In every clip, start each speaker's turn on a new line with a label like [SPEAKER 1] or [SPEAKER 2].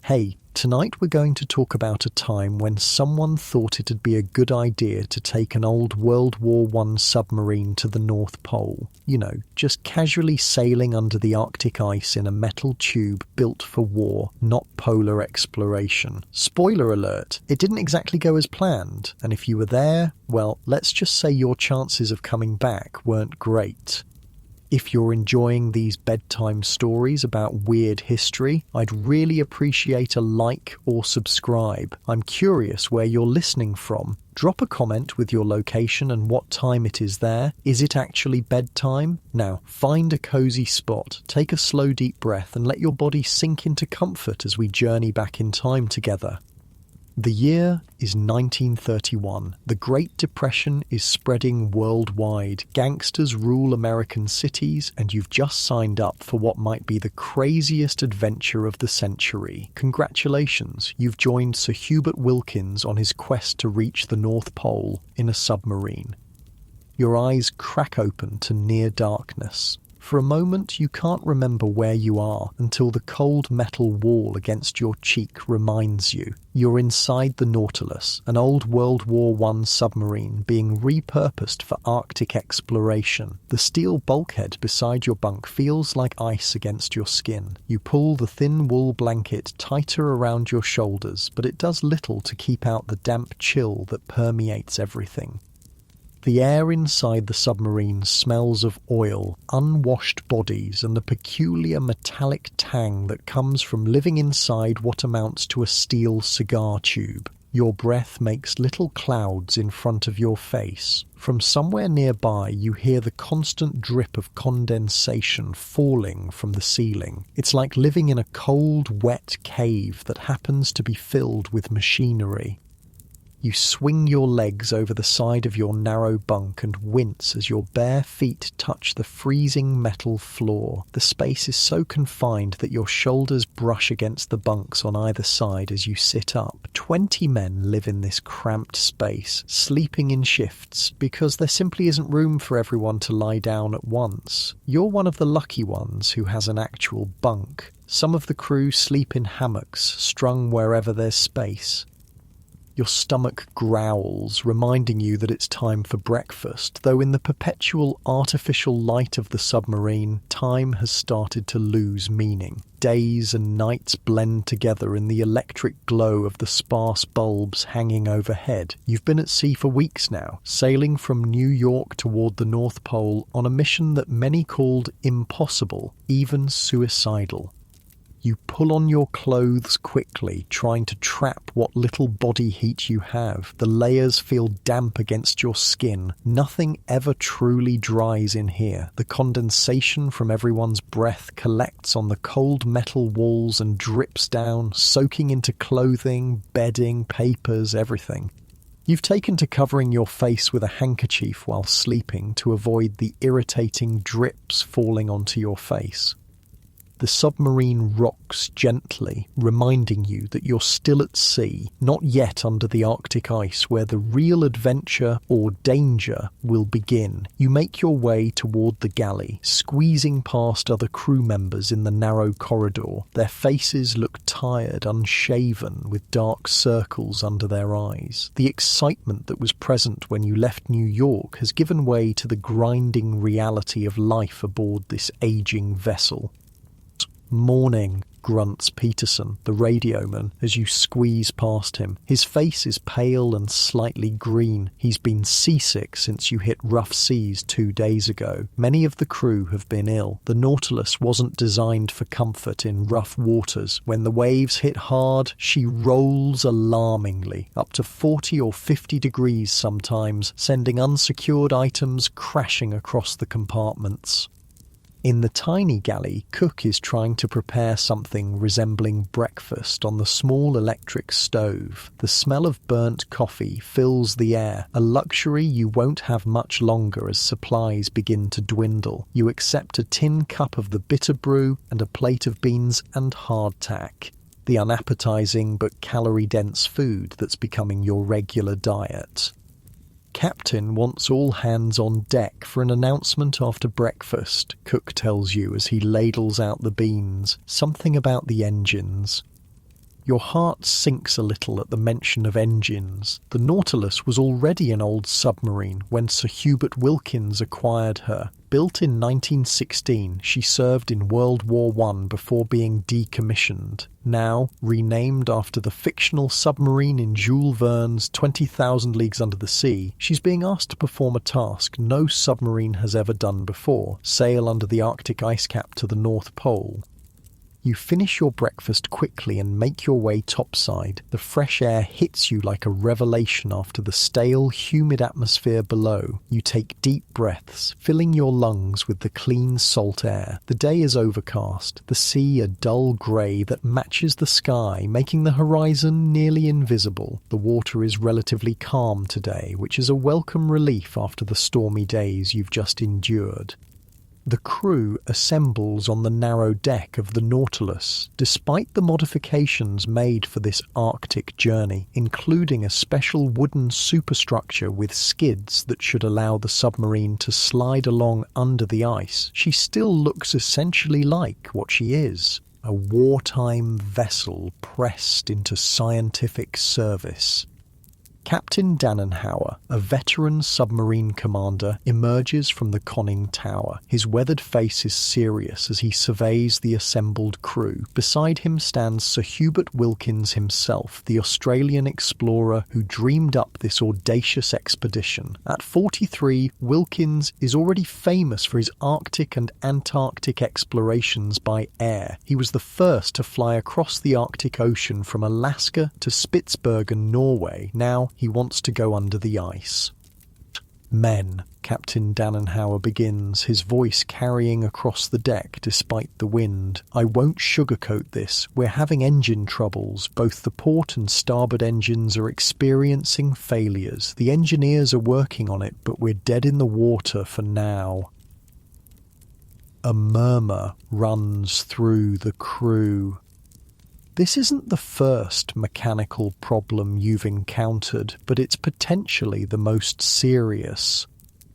[SPEAKER 1] Hey, tonight we're going to talk about a time when someone thought it'd be a good idea to take an old World War I submarine to the North Pole. You know, just casually sailing under the Arctic ice in a metal tube built for war, not polar exploration. Spoiler alert, it didn't exactly go as planned, and if you were there, well, let's just say your chances of coming back weren't great. If you're enjoying these bedtime stories about weird history, I'd really appreciate a like or subscribe. I'm curious where you're listening from. Drop a comment with your location and what time it is there. Is it actually bedtime? Now, find a cozy spot, take a slow deep breath and let your body sink into comfort as we journey back in time together. The year is 1931. The Great Depression is spreading worldwide. Gangsters rule American cities, and you've just signed up for what might be the craziest adventure of the century. Congratulations, you've joined Sir Hubert Wilkins on his quest to reach the North Pole in a submarine. Your eyes crack open to near darkness. For a moment, you can't remember where you are until the cold metal wall against your cheek reminds you. You're inside the Nautilus, an old World War I submarine being repurposed for Arctic exploration. The steel bulkhead beside your bunk feels like ice against your skin. You pull the thin wool blanket tighter around your shoulders, but it does little to keep out the damp chill that permeates everything. The air inside the submarine smells of oil, unwashed bodies, and the peculiar metallic tang that comes from living inside what amounts to a steel cigar tube. Your breath makes little clouds in front of your face. From somewhere nearby, you hear the constant drip of condensation falling from the ceiling. It's like living in a cold, wet cave that happens to be filled with machinery. You swing your legs over the side of your narrow bunk and wince as your bare feet touch the freezing metal floor. The space is so confined that your shoulders brush against the bunks on either side as you sit up. 20 men live in this cramped space, sleeping in shifts, because there simply isn't room for everyone to lie down at once. You're one of the lucky ones who has an actual bunk. Some of the crew sleep in hammocks, strung wherever there's space. Your stomach growls, reminding you that it's time for breakfast, though in the perpetual artificial light of the submarine, time has started to lose meaning. Days and nights blend together in the electric glow of the sparse bulbs hanging overhead. You've been at sea for weeks now, sailing from New York toward the North Pole on a mission that many called impossible, even suicidal. You pull on your clothes quickly, trying to trap what little body heat you have. The layers feel damp against your skin. Nothing ever truly dries in here. The condensation from everyone's breath collects on the cold metal walls and drips down, soaking into clothing, bedding, papers, everything. You've taken to covering your face with a handkerchief while sleeping to avoid the irritating drips falling onto your face. The submarine rocks gently, reminding you that you're still at sea, not yet under the Arctic ice where the real adventure or danger will begin. You make your way toward the galley, squeezing past other crew members in the narrow corridor. Their faces look tired, unshaven, with dark circles under their eyes. The excitement that was present when you left New York has given way to the grinding reality of life aboard this aging vessel. "Morning," grunts Peterson, the radioman, as you squeeze past him. His face is pale and slightly green. He's been seasick since you hit rough seas 2 days ago. Many of the crew have been ill. The Nautilus wasn't designed for comfort in rough waters. When the waves hit hard, she rolls alarmingly, up to 40 or 50 degrees sometimes, sending unsecured items crashing across the compartments. In the tiny galley, Cook is trying to prepare something resembling breakfast on the small electric stove. The smell of burnt coffee fills the air, a luxury you won't have much longer as supplies begin to dwindle. You accept a tin cup of the bitter brew and a plate of beans and hardtack, the unappetizing but calorie-dense food that's becoming your regular diet. Captain wants all hands on deck for an announcement after breakfast, Cook tells you as he ladles out the beans. Something about the engines. Your heart sinks a little at the mention of engines. The Nautilus was already an old submarine when Sir Hubert Wilkins acquired her. Built in 1916, she served in World War I before being decommissioned. Now, renamed after the fictional submarine in Jules Verne's 20,000 Leagues Under the Sea, she's being asked to perform a task no submarine has ever done before: sail under the Arctic ice cap to the North Pole. You finish your breakfast quickly and make your way topside. The fresh air hits you like a revelation after the stale, humid atmosphere below. You take deep breaths, filling your lungs with the clean salt air. The day is overcast, the sea a dull grey that matches the sky, making the horizon nearly invisible. The water is relatively calm today, which is a welcome relief after the stormy days you've just endured. The crew assembles on the narrow deck of the Nautilus, despite the modifications made for this Arctic journey, including a special wooden superstructure with skids that should allow the submarine to slide along under the ice. She still looks essentially like what she is: a wartime vessel pressed into scientific service. Captain Dannenhauer, a veteran submarine commander, emerges from the conning tower. His weathered face is serious as he surveys the assembled crew. Beside him stands Sir Hubert Wilkins himself, the Australian explorer who dreamed up this audacious expedition. At 43, Wilkins is already famous for his Arctic and Antarctic explorations by air. He was the first to fly across the Arctic Ocean from Alaska to Spitsbergen, Norway. Now he wants to go under the ice. Men, Captain Dannenhauer begins, his voice carrying across the deck despite the wind. I won't sugarcoat this. We're having engine troubles. Both the port and starboard engines are experiencing failures. The engineers are working on it, but we're dead in the water for now. A murmur runs through the crew. This isn't the first mechanical problem you've encountered, but it's potentially the most serious.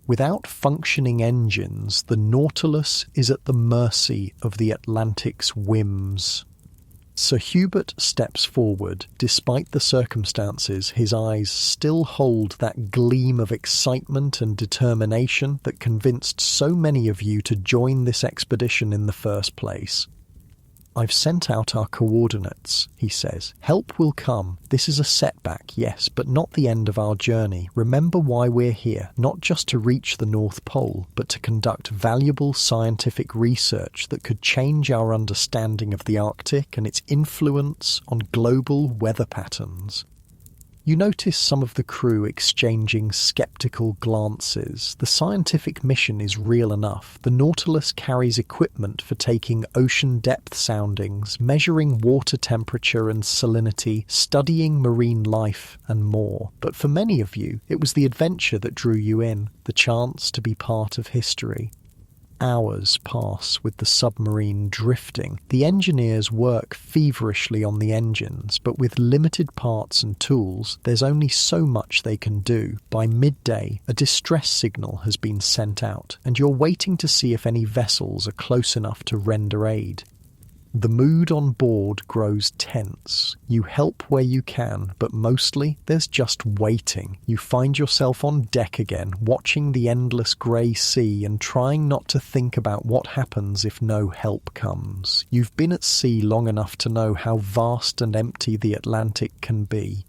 [SPEAKER 1] Without functioning engines, the Nautilus is at the mercy of the Atlantic's whims. Sir Hubert steps forward. Despite the circumstances, his eyes still hold that gleam of excitement and determination that convinced so many of you to join this expedition in the first place. I've sent out our coordinates, he says. Help will come. This is a setback, yes, but not the end of our journey. Remember why we're here, not just to reach the North Pole, but to conduct valuable scientific research that could change our understanding of the Arctic and its influence on global weather patterns. You notice some of the crew exchanging skeptical glances. The scientific mission is real enough. The Nautilus carries equipment for taking ocean depth soundings, measuring water temperature and salinity, studying marine life, and more. But for many of you, it was the adventure that drew you in, the chance to be part of history. Hours pass with the submarine drifting. The engineers work feverishly on the engines, but with limited parts and tools, there's only so much they can do. By midday, a distress signal has been sent out, and you're waiting to see if any vessels are close enough to render aid. The mood on board grows tense. You help where you can, but mostly there's just waiting. You find yourself on deck again, watching the endless grey sea and trying not to think about what happens if no help comes. You've been at sea long enough to know how vast and empty the Atlantic can be.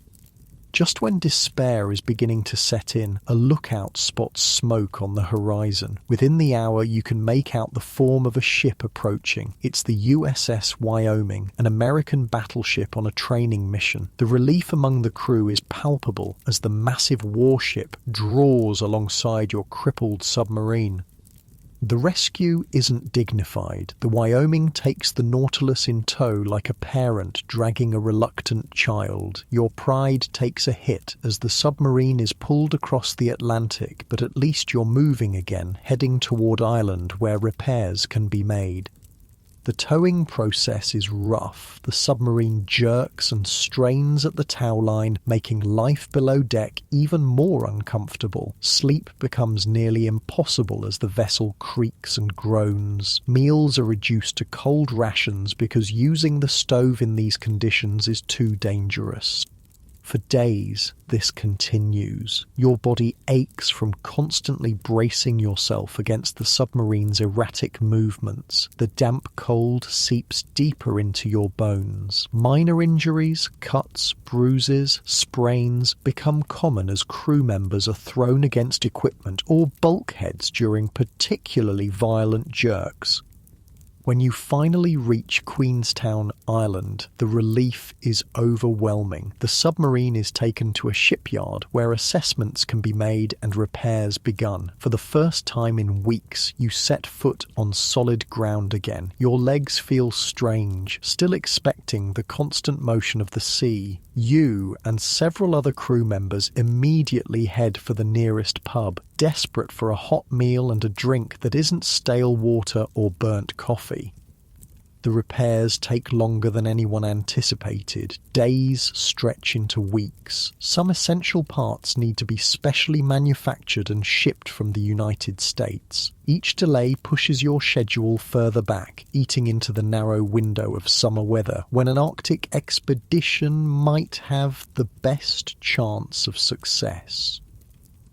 [SPEAKER 1] Just when despair is beginning to set in, a lookout spots smoke on the horizon. Within the hour, you can make out the form of a ship approaching. It's the USS Wyoming, an American battleship on a training mission. The relief among the crew is palpable as the massive warship draws alongside your crippled submarine. The rescue isn't dignified. The Wyoming takes the Nautilus in tow like a parent dragging a reluctant child. Your pride takes a hit as the submarine is pulled across the Atlantic, but at least you're moving again, heading toward Ireland where repairs can be made. The towing process is rough. The submarine jerks and strains at the tow line, making life below deck even more uncomfortable. Sleep becomes nearly impossible as the vessel creaks and groans. Meals are reduced to cold rations because using the stove in these conditions is too dangerous. For days, this continues. Your body aches from constantly bracing yourself against the submarine's erratic movements. The damp cold seeps deeper into your bones. Minor injuries, cuts, bruises, sprains become common as crew members are thrown against equipment or bulkheads during particularly violent jerks. When you finally reach Queenstown Island, the relief is overwhelming. The submarine is taken to a shipyard where assessments can be made and repairs begun. For the first time in weeks, you set foot on solid ground again. Your legs feel strange, still expecting the constant motion of the sea. You and several other crew members immediately head for the nearest pub, desperate for a hot meal and a drink that isn't stale water or burnt coffee. The repairs take longer than anyone anticipated. Days stretch into weeks. Some essential parts need to be specially manufactured and shipped from the United States. Each delay pushes your schedule further back, eating into the narrow window of summer weather, when an Arctic expedition might have the best chance of success.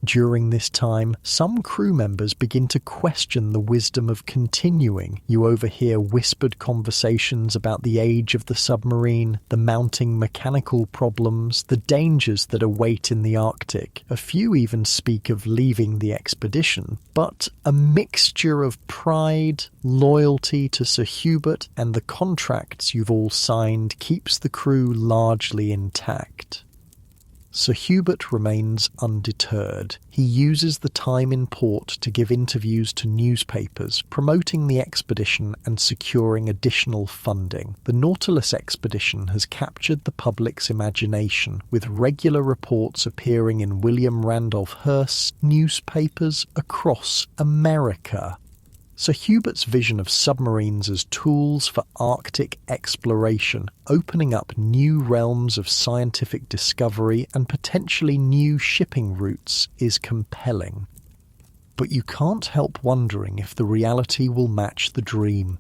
[SPEAKER 1] During this time, some crew members begin to question the wisdom of continuing. You overhear whispered conversations about the age of the submarine, the mounting mechanical problems, the dangers that await in the Arctic. A few even speak of leaving the expedition, but a mixture of pride, loyalty to Sir Hubert, and the contracts you've all signed keeps the crew largely intact. Sir Hubert remains undeterred. He uses the time in port to give interviews to newspapers, promoting the expedition and securing additional funding. The Nautilus expedition has captured the public's imagination, with regular reports appearing in William Randolph Hearst's newspapers across America. Sir Hubert's vision of submarines as tools for Arctic exploration, opening up new realms of scientific discovery and potentially new shipping routes, is compelling. But you can't help wondering if the reality will match the dream.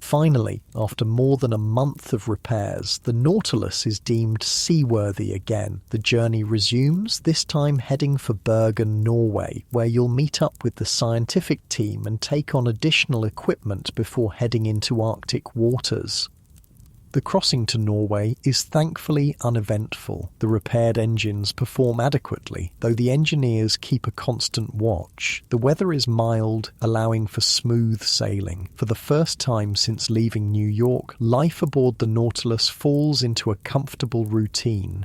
[SPEAKER 1] Finally, after more than a month of repairs, the Nautilus is deemed seaworthy again. The journey resumes, this time heading for Bergen, Norway, where you'll meet up with the scientific team and take on additional equipment before heading into Arctic waters. The crossing to Norway is thankfully uneventful. The repaired engines perform adequately, though the engineers keep a constant watch. The weather is mild, allowing for smooth sailing. For the first time since leaving New York, life aboard the Nautilus falls into a comfortable routine.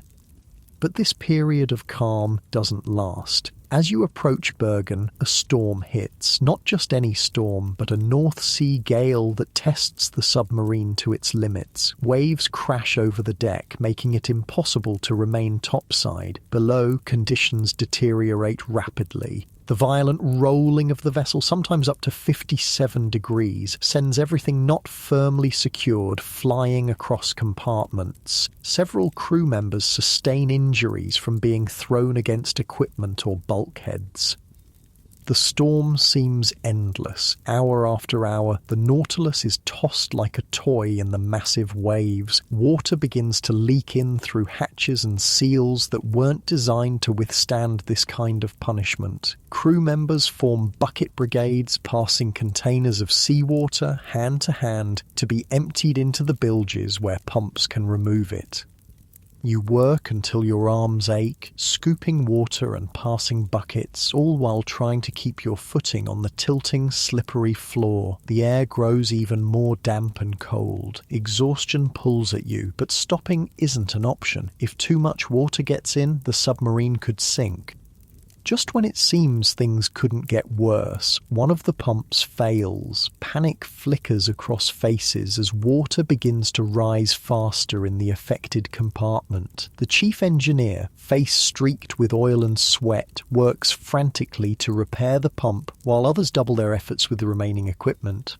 [SPEAKER 1] But this period of calm doesn't last. As you approach Bergen, a storm hits. Not just any storm, but a North Sea gale that tests the submarine to its limits. Waves crash over the deck, making it impossible to remain topside. Below, conditions deteriorate rapidly. The violent rolling of the vessel, sometimes up to 57 degrees, sends everything not firmly secured flying across compartments. Several crew members sustain injuries from being thrown against equipment or bulkheads. The storm seems endless. Hour after hour, the Nautilus is tossed like a toy in the massive waves. Water begins to leak in through hatches and seals that weren't designed to withstand this kind of punishment. Crew members form bucket brigades, passing containers of seawater hand to hand to be emptied into the bilges where pumps can remove it. You work until your arms ache, scooping water and passing buckets, all while trying to keep your footing on the tilting, slippery floor. The air grows even more damp and cold. Exhaustion pulls at you, but stopping isn't an option. If too much water gets in, the submarine could sink. Just when it seems things couldn't get worse, one of the pumps fails. Panic flickers across faces as water begins to rise faster in the affected compartment. The chief engineer, face streaked with oil and sweat, works frantically to repair the pump while others double their efforts with the remaining equipment.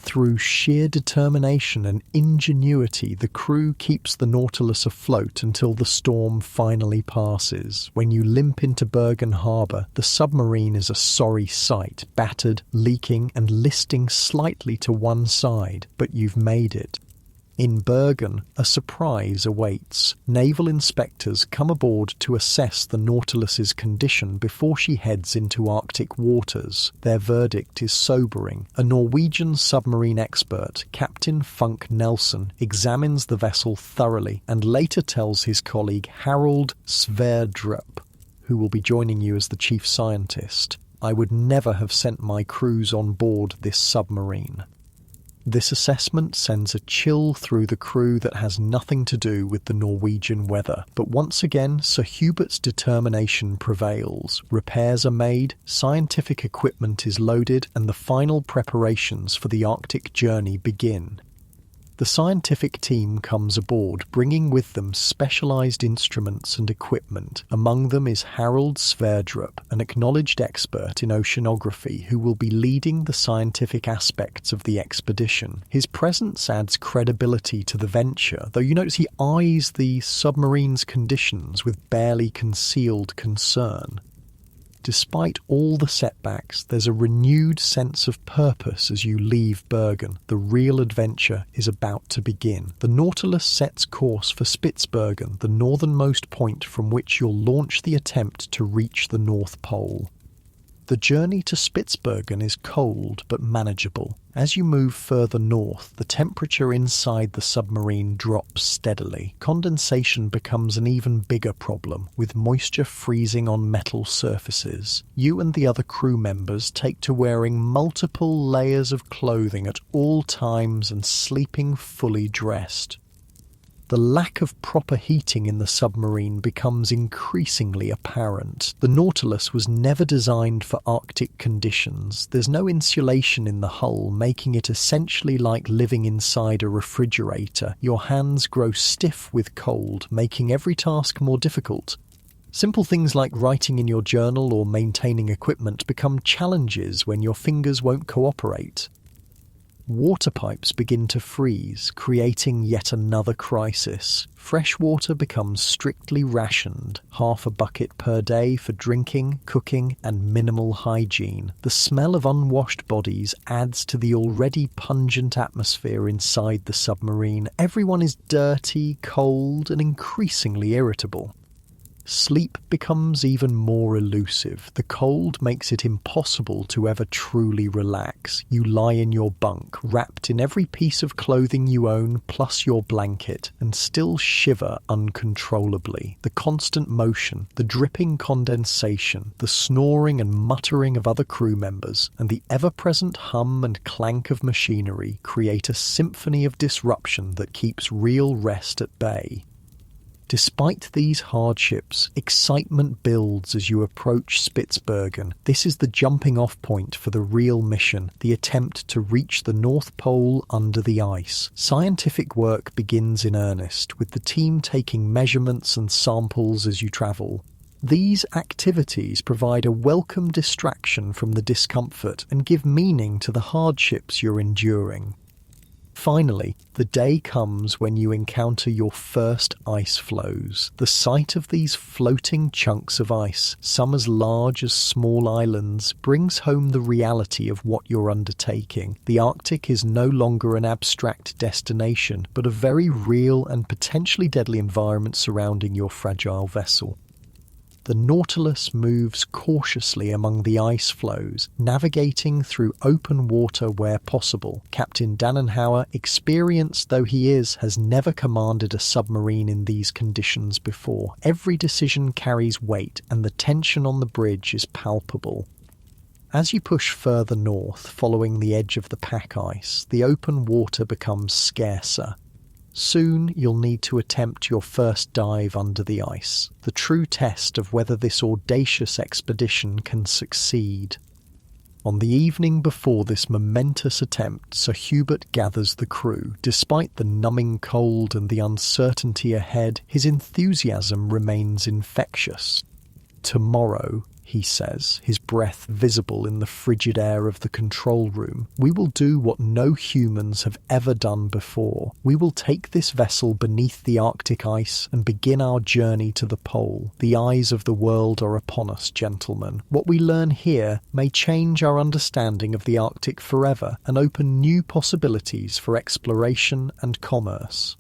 [SPEAKER 1] Through sheer determination and ingenuity, the crew keeps the Nautilus afloat until the storm finally passes. When you limp into Bergen Harbour, the submarine is a sorry sight, battered, leaking, and listing slightly to one side, but you've made it. In Bergen, a surprise awaits. Naval inspectors come aboard to assess the Nautilus's condition before she heads into Arctic waters. Their verdict is sobering. A Norwegian submarine expert, Captain Funk Nelson, examines the vessel thoroughly and later tells his colleague Harold Sverdrup, who will be joining you as the chief scientist, "I would never have sent my crews on board this submarine." This assessment sends a chill through the crew that has nothing to do with the Norwegian weather. But once again, Sir Hubert's determination prevails. Repairs are made, scientific equipment is loaded, and the final preparations for the Arctic journey begin. The scientific team comes aboard, bringing with them specialised instruments and equipment. Among them is Harold Sverdrup, an acknowledged expert in oceanography who will be leading the scientific aspects of the expedition. His presence adds credibility to the venture, though you notice he eyes the submarine's conditions with barely concealed concern. Despite all the setbacks, there's a renewed sense of purpose as you leave Bergen. The real adventure is about to begin. The Nautilus sets course for Spitsbergen, the northernmost point from which you'll launch the attempt to reach the North Pole. The journey to Spitsbergen is cold but manageable. As you move further north, the temperature inside the submarine drops steadily. Condensation becomes an even bigger problem, with moisture freezing on metal surfaces. You and the other crew members take to wearing multiple layers of clothing at all times and sleeping fully dressed. The lack of proper heating in the submarine becomes increasingly apparent. The Nautilus was never designed for Arctic conditions. There's no insulation in the hull, making it essentially like living inside a refrigerator. Your hands grow stiff with cold, making every task more difficult. Simple things like writing in your journal or maintaining equipment become challenges when your fingers won't cooperate. Water pipes begin to freeze, creating yet another crisis. Fresh water becomes strictly rationed, half a bucket per day for drinking, cooking, and minimal hygiene. The smell of unwashed bodies adds to the already pungent atmosphere inside the submarine. Everyone is dirty, cold, and increasingly irritable. Sleep becomes even more elusive. The cold makes it impossible to ever truly relax. You lie in your bunk, wrapped in every piece of clothing you own, plus your blanket, and still shiver uncontrollably. The constant motion, the dripping condensation, the snoring and muttering of other crew members, and the ever-present hum and clank of machinery create a symphony of disruption that keeps real rest at bay. Despite these hardships, excitement builds as you approach Spitsbergen. This is the jumping-off point for the real mission, the attempt to reach the North Pole under the ice. Scientific work begins in earnest, with the team taking measurements and samples as you travel. These activities provide a welcome distraction from the discomfort and give meaning to the hardships you're enduring. Finally, the day comes when you encounter your first ice floes. The sight of these floating chunks of ice, some as large as small islands, brings home the reality of what you're undertaking. The Arctic is no longer an abstract destination, but a very real and potentially deadly environment surrounding your fragile vessel. The Nautilus moves cautiously among the ice floes, navigating through open water where possible. Captain Dannenhauer, experienced though he is, has never commanded a submarine in these conditions before. Every decision carries weight, and the tension on the bridge is palpable. As you push further north, following the edge of the pack ice, the open water becomes scarcer. Soon you'll need to attempt your first dive under the ice, the true test of whether this audacious expedition can succeed. On the evening before this momentous attempt, Sir Hubert gathers the crew. Despite the numbing cold and the uncertainty ahead, his enthusiasm remains infectious. Tomorrow, he says, his breath visible in the frigid air of the control room. "We will do what no humans have ever done before. We will take this vessel beneath the Arctic ice and begin our journey to the pole. The eyes of the world are upon us, gentlemen. What we learn here may change our understanding of the Arctic forever and open new possibilities for exploration and commerce."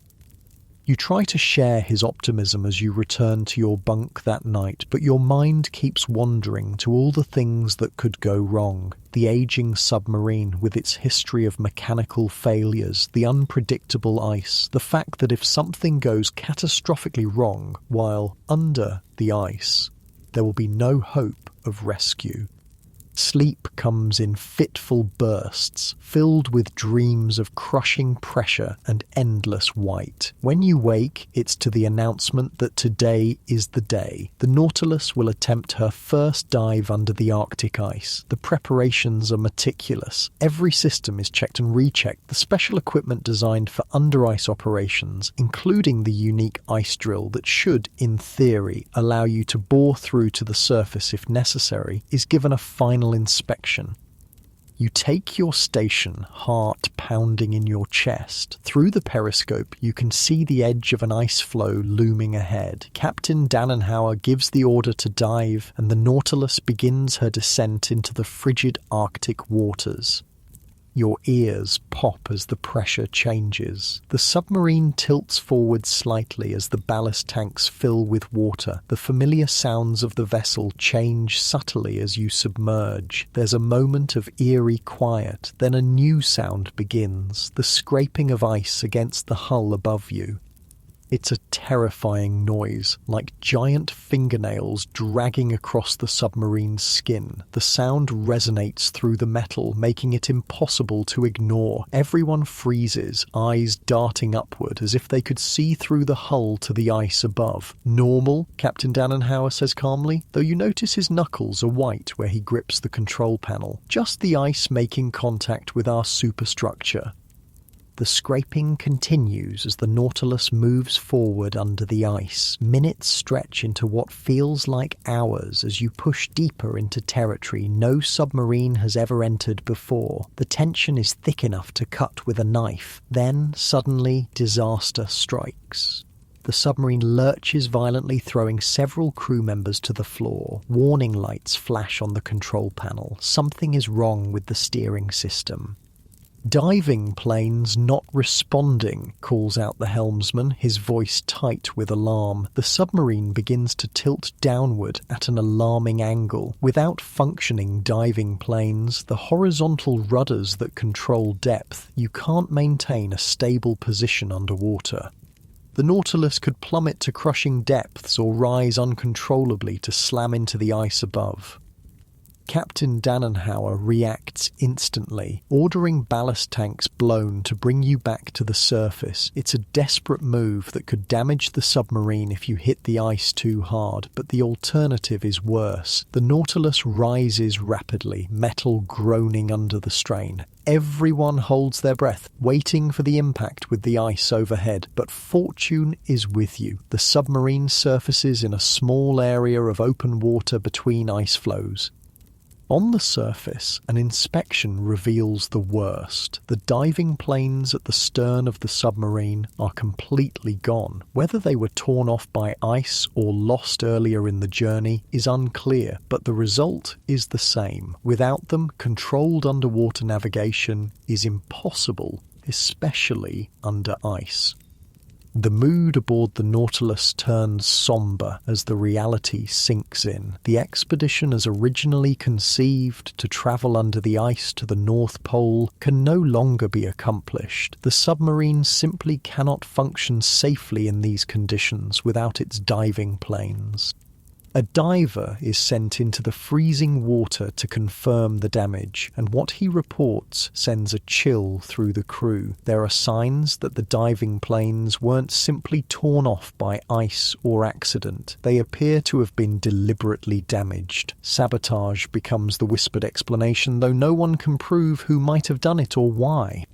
[SPEAKER 1] You try to share his optimism as you return to your bunk that night, but your mind keeps wandering to all the things that could go wrong. The aging submarine with its history of mechanical failures, the unpredictable ice, the fact that if something goes catastrophically wrong while under the ice, there will be no hope of rescue. Sleep comes in fitful bursts, filled with dreams of crushing pressure and endless white. When you wake, it's to the announcement that today is the day. The Nautilus will attempt her first dive under the Arctic ice. The preparations are meticulous. Every system is checked and rechecked. The special equipment designed for under-ice operations, including the unique ice drill that should, in theory, allow you to bore through to the surface if necessary, is given a final inspection. You take your station, heart pounding in your chest. Through the periscope, you can see the edge of an ice floe looming ahead. Captain Dannenhauer gives the order to dive, and the Nautilus begins her descent into the frigid Arctic waters. Your ears pop as the pressure changes. The submarine tilts forward slightly as the ballast tanks fill with water. The familiar sounds of the vessel change subtly as you submerge. There's a moment of eerie quiet, then a new sound begins, the scraping of ice against the hull above you. It's a terrifying noise, like giant fingernails dragging across the submarine's skin. The sound resonates through the metal, making it impossible to ignore. Everyone freezes, eyes darting upward as if they could see through the hull to the ice above. "Normal," Captain Dannenhauer says calmly, though you notice his knuckles are white where he grips the control panel. "Just the ice making contact with our superstructure." The scraping continues as the Nautilus moves forward under the ice. Minutes stretch into what feels like hours as you push deeper into territory no submarine has ever entered before. The tension is thick enough to cut with a knife. Then, suddenly, disaster strikes. The submarine lurches violently, throwing several crew members to the floor. Warning lights flash on the control panel. Something is wrong with the steering system. "Diving planes not responding," calls out the helmsman, his voice tight with alarm. The submarine begins to tilt downward at an alarming angle. Without functioning diving planes, the horizontal rudders that control depth, you can't maintain a stable position underwater. The Nautilus could plummet to crushing depths or rise uncontrollably to slam into the ice above. Captain Dannenhauer reacts instantly, ordering ballast tanks blown to bring you back to the surface. It's a desperate move that could damage the submarine if you hit the ice too hard, but the alternative is worse. The Nautilus rises rapidly, metal groaning under the strain. Everyone holds their breath, waiting for the impact with the ice overhead, but fortune is with you. The submarine surfaces in a small area of open water between ice floes. On the surface, an inspection reveals the worst. The diving planes at the stern of the submarine are completely gone. Whether they were torn off by ice or lost earlier in the journey is unclear, but the result is the same. Without them, controlled underwater navigation is impossible, especially under ice. The mood aboard the Nautilus turns somber as the reality sinks in. The expedition as originally conceived to travel under the ice to the North Pole can no longer be accomplished. The submarine simply cannot function safely in these conditions without its diving planes. A diver is sent into the freezing water to confirm the damage, and what he reports sends a chill through the crew. There are signs that the diving planes weren't simply torn off by ice or accident. They appear to have been deliberately damaged. Sabotage becomes the whispered explanation, though no one can prove who might have done it or why.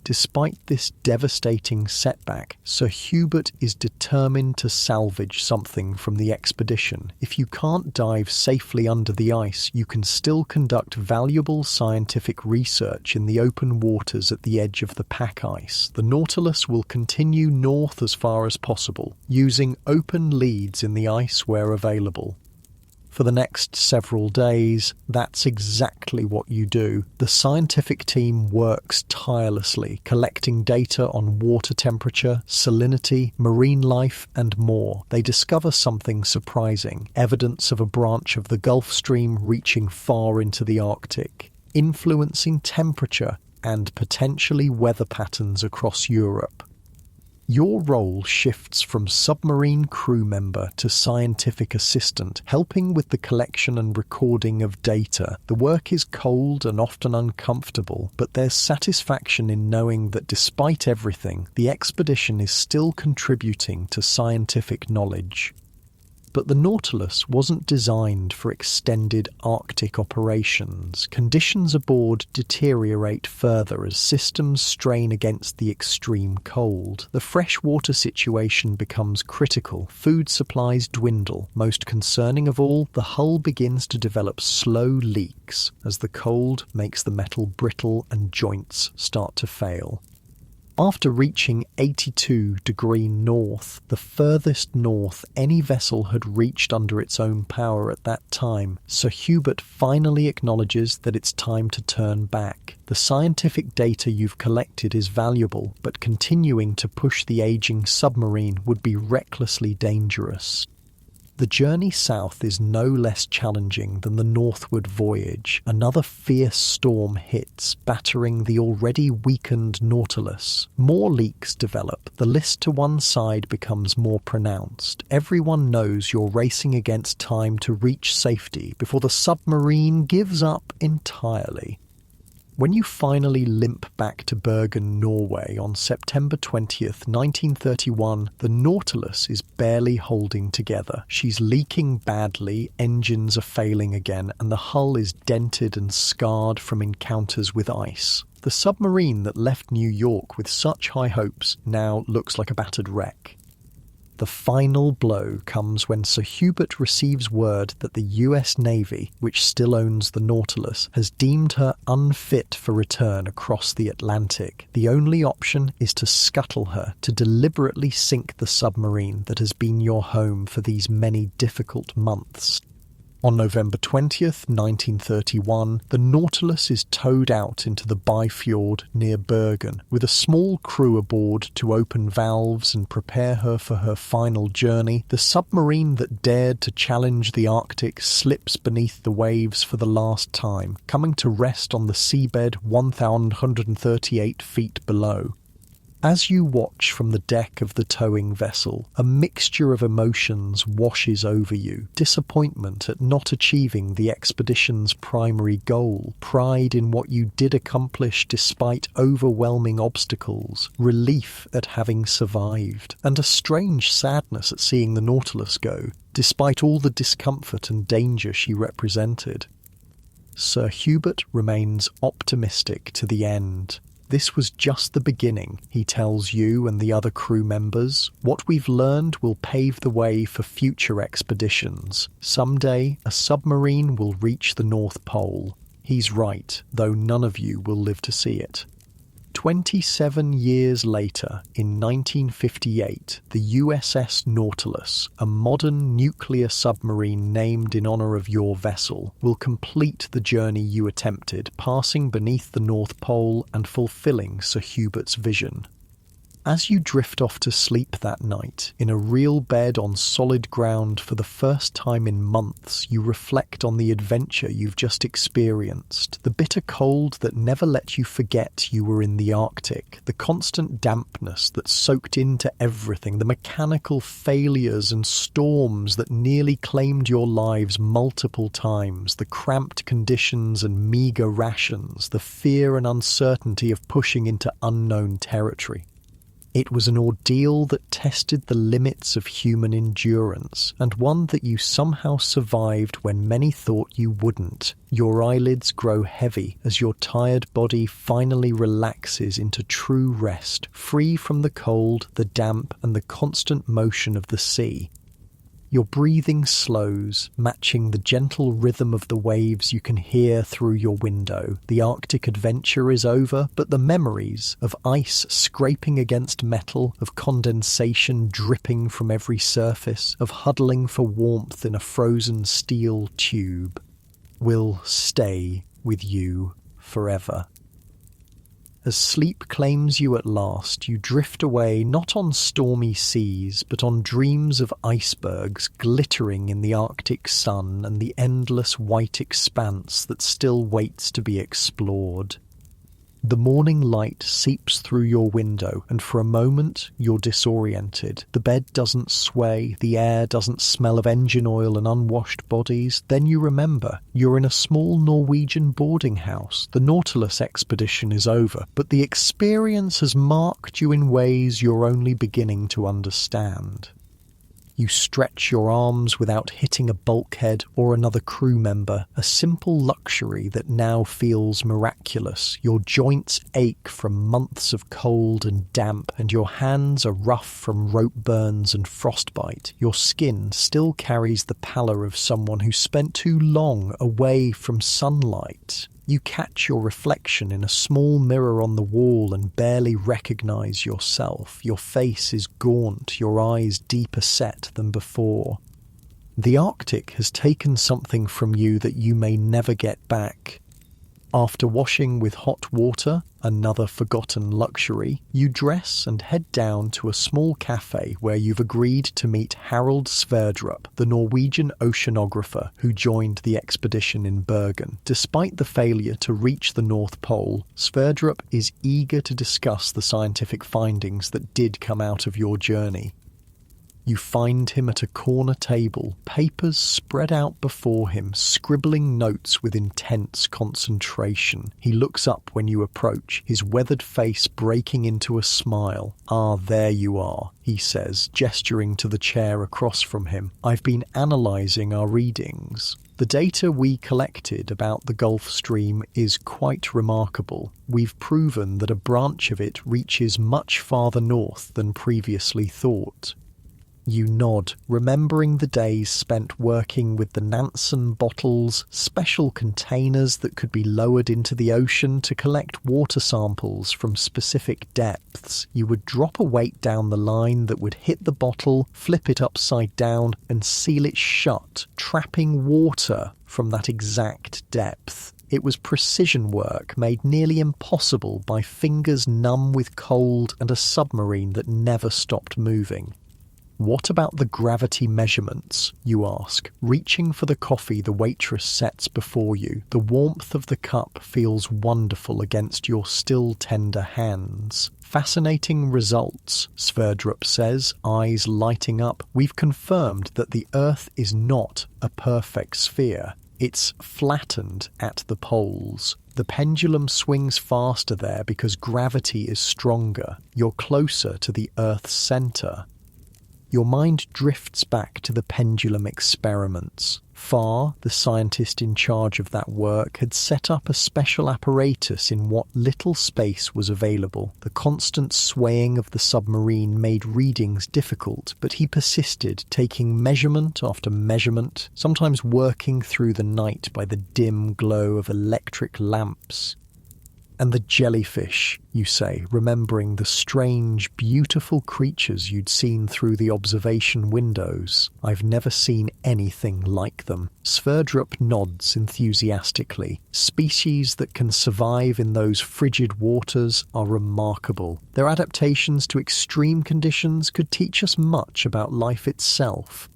[SPEAKER 1] Despite this devastating setback, Sir Hubert is determined to salvage something from the expedition. If you can't dive safely under the ice, you can still conduct valuable scientific research in the open waters at the edge of the pack ice. The Nautilus will continue north as far as possible, using open leads in the ice where available. For the next several days, that's exactly what you do. The scientific team works tirelessly, collecting data on water temperature, salinity, marine life, and more. They discover something surprising, evidence of a branch of the Gulf Stream reaching far into the Arctic, influencing temperature and potentially weather patterns across Europe. Your role shifts from submarine crew member to scientific assistant, helping with the collection and recording of data. The work is cold and often uncomfortable, but there's satisfaction in knowing that despite everything, the expedition is still contributing to scientific knowledge. But the Nautilus wasn't designed for extended Arctic operations. Conditions aboard deteriorate further as systems strain against the extreme cold. The freshwater situation becomes critical. Food supplies dwindle. Most concerning of all, the hull begins to develop slow leaks as the cold makes the metal brittle and joints start to fail. After reaching 82° north, the furthest north any vessel had reached under its own power at that time, Sir Hubert finally acknowledges that it's time to turn back. The scientific data you've collected is valuable, but continuing to push the aging submarine would be recklessly dangerous. The journey south is no less challenging than the northward voyage. Another fierce storm hits, battering the already weakened Nautilus. More leaks develop. The list to one side becomes more pronounced. Everyone knows you're racing against time to reach safety before the submarine gives up entirely. When you finally limp back to Bergen, Norway on September 20th, 1931, the Nautilus is barely holding together. She's leaking badly, engines are failing again, and the hull is dented and scarred from encounters with ice. The submarine that left New York with such high hopes now looks like a battered wreck. The final blow comes when Sir Hubert receives word that the US Navy, which still owns the Nautilus, has deemed her unfit for return across the Atlantic. The only option is to scuttle her, to deliberately sink the submarine that has been your home for these many difficult months. On November 20th, 1931, the Nautilus is towed out into the Byfjord near Bergen, with a small crew aboard to open valves and prepare her for her final journey. The submarine that dared to challenge the Arctic slips beneath the waves for the last time, coming to rest on the seabed 1,138 feet below. As you watch from the deck of the towing vessel, a mixture of emotions washes over you. Disappointment at not achieving the expedition's primary goal, pride in what you did accomplish despite overwhelming obstacles, relief at having survived, and a strange sadness at seeing the Nautilus go, despite all the discomfort and danger she represented. Sir Hubert remains optimistic to the end. This was just the beginning, he tells you and the other crew members. What we've learned will pave the way for future expeditions. Someday, a submarine will reach the North Pole. He's right, though none of you will live to see it. 27 years later, in 1958, the USS Nautilus, a modern nuclear submarine named in honor of your vessel, will complete the journey you attempted, passing beneath the North Pole and fulfilling Sir Hubert's vision. As you drift off to sleep that night, in a real bed on solid ground for the first time in months, you reflect on the adventure you've just experienced, the bitter cold that never let you forget you were in the Arctic, the constant dampness that soaked into everything, the mechanical failures and storms that nearly claimed your lives multiple times, the cramped conditions and meagre rations, the fear and uncertainty of pushing into unknown territory. It was an ordeal that tested the limits of human endurance, and one that you somehow survived when many thought you wouldn't. Your eyelids grow heavy as your tired body finally relaxes into true rest, free from the cold, the damp, and the constant motion of the sea. Your breathing slows, matching the gentle rhythm of the waves you can hear through your window. The Arctic adventure is over, but the memories of ice scraping against metal, of condensation dripping from every surface, of huddling for warmth in a frozen steel tube, will stay with you forever. As sleep claims you at last, you drift away not on stormy seas, but on dreams of icebergs glittering in the Arctic sun and the endless white expanse that still waits to be explored. The morning light seeps through your window, and for a moment you're disoriented. The bed doesn't sway, the air doesn't smell of engine oil and unwashed bodies. Then you remember, you're in a small Norwegian boarding house. The Nautilus expedition is over, but the experience has marked you in ways you're only beginning to understand. You stretch your arms without hitting a bulkhead or another crew member, a simple luxury that now feels miraculous. Your joints ache from months of cold and damp, and your hands are rough from rope burns and frostbite. Your skin still carries the pallor of someone who spent too long away from sunlight. You catch your reflection in a small mirror on the wall and barely recognize yourself. Your face is gaunt, your eyes deeper set than before. The Arctic has taken something from you that you may never get back. After washing with hot water, another forgotten luxury, you dress and head down to a small cafe where you've agreed to meet Harald Sverdrup, the Norwegian oceanographer who joined the expedition in Bergen. Despite the failure to reach the North Pole, Sverdrup is eager to discuss the scientific findings that did come out of your journey. You find him at a corner table, papers spread out before him, scribbling notes with intense concentration. He looks up when you approach, his weathered face breaking into a smile. "Ah, there you are," he says, gesturing to the chair across from him. "I've been analysing our readings. The data we collected about the Gulf Stream is quite remarkable. We've proven that a branch of it reaches much farther north than previously thought." You nod, remembering the days spent working with the Nansen bottles, special containers that could be lowered into the ocean to collect water samples from specific depths. You would drop a weight down the line that would hit the bottle, flip it upside down, and seal it shut, trapping water from that exact depth. It was precision work made nearly impossible by fingers numb with cold and a submarine that never stopped moving. "What about the gravity measurements?" you ask, reaching for the coffee the waitress sets before you. The warmth of the cup feels wonderful against your still tender hands. "Fascinating results," Sverdrup says, eyes lighting up. "We've confirmed that the Earth is not a perfect sphere. It's flattened at the poles. The pendulum swings faster there because gravity is stronger. You're closer to the Earth's center." Your mind drifts back to the pendulum experiments. Farr, the scientist in charge of that work, had set up a special apparatus in what little space was available. The constant swaying of the submarine made readings difficult, but he persisted, taking measurement after measurement, sometimes working through the night by the dim glow of electric lamps. "And the jellyfish," you say, remembering the strange, beautiful creatures you'd seen through the observation windows. "I've never seen anything like them." Sverdrup nods enthusiastically. "Species that can survive in those frigid waters are remarkable. Their adaptations to extreme conditions could teach us much about life itself."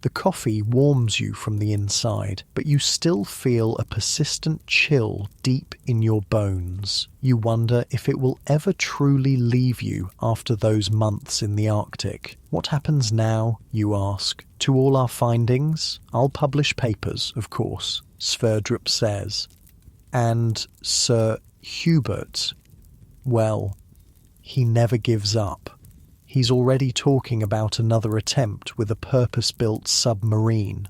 [SPEAKER 1] The coffee warms you from the inside, but you still feel a persistent chill deep in your bones. You wonder if it will ever truly leave you after those months in the Arctic. "What happens now?" you ask. "To all our findings? I'll publish papers, of course," Sverdrup says. "And Sir Hubert, well..." He never gives up. He's already talking about another attempt with a purpose-built submarine.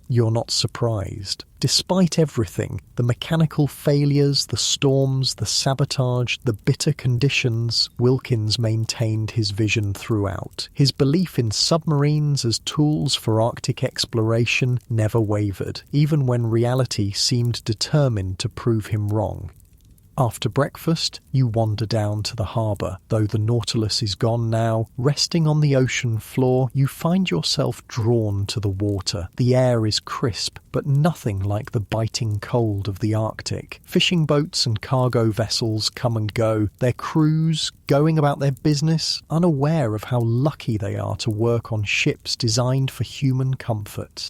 [SPEAKER 1] You're not surprised. Despite everything, the mechanical failures, the storms, the sabotage, the bitter conditions, Wilkins maintained his vision throughout. His belief in submarines as tools for Arctic exploration never wavered, even when reality seemed determined to prove him wrong. After breakfast, you wander down to the harbour. Though the Nautilus is gone now, resting on the ocean floor, you find yourself drawn to the water. The air is crisp, but nothing like the biting cold of the Arctic. Fishing boats and cargo vessels come and go, their crews going about their business, unaware of how lucky they are to work on ships designed for human comfort.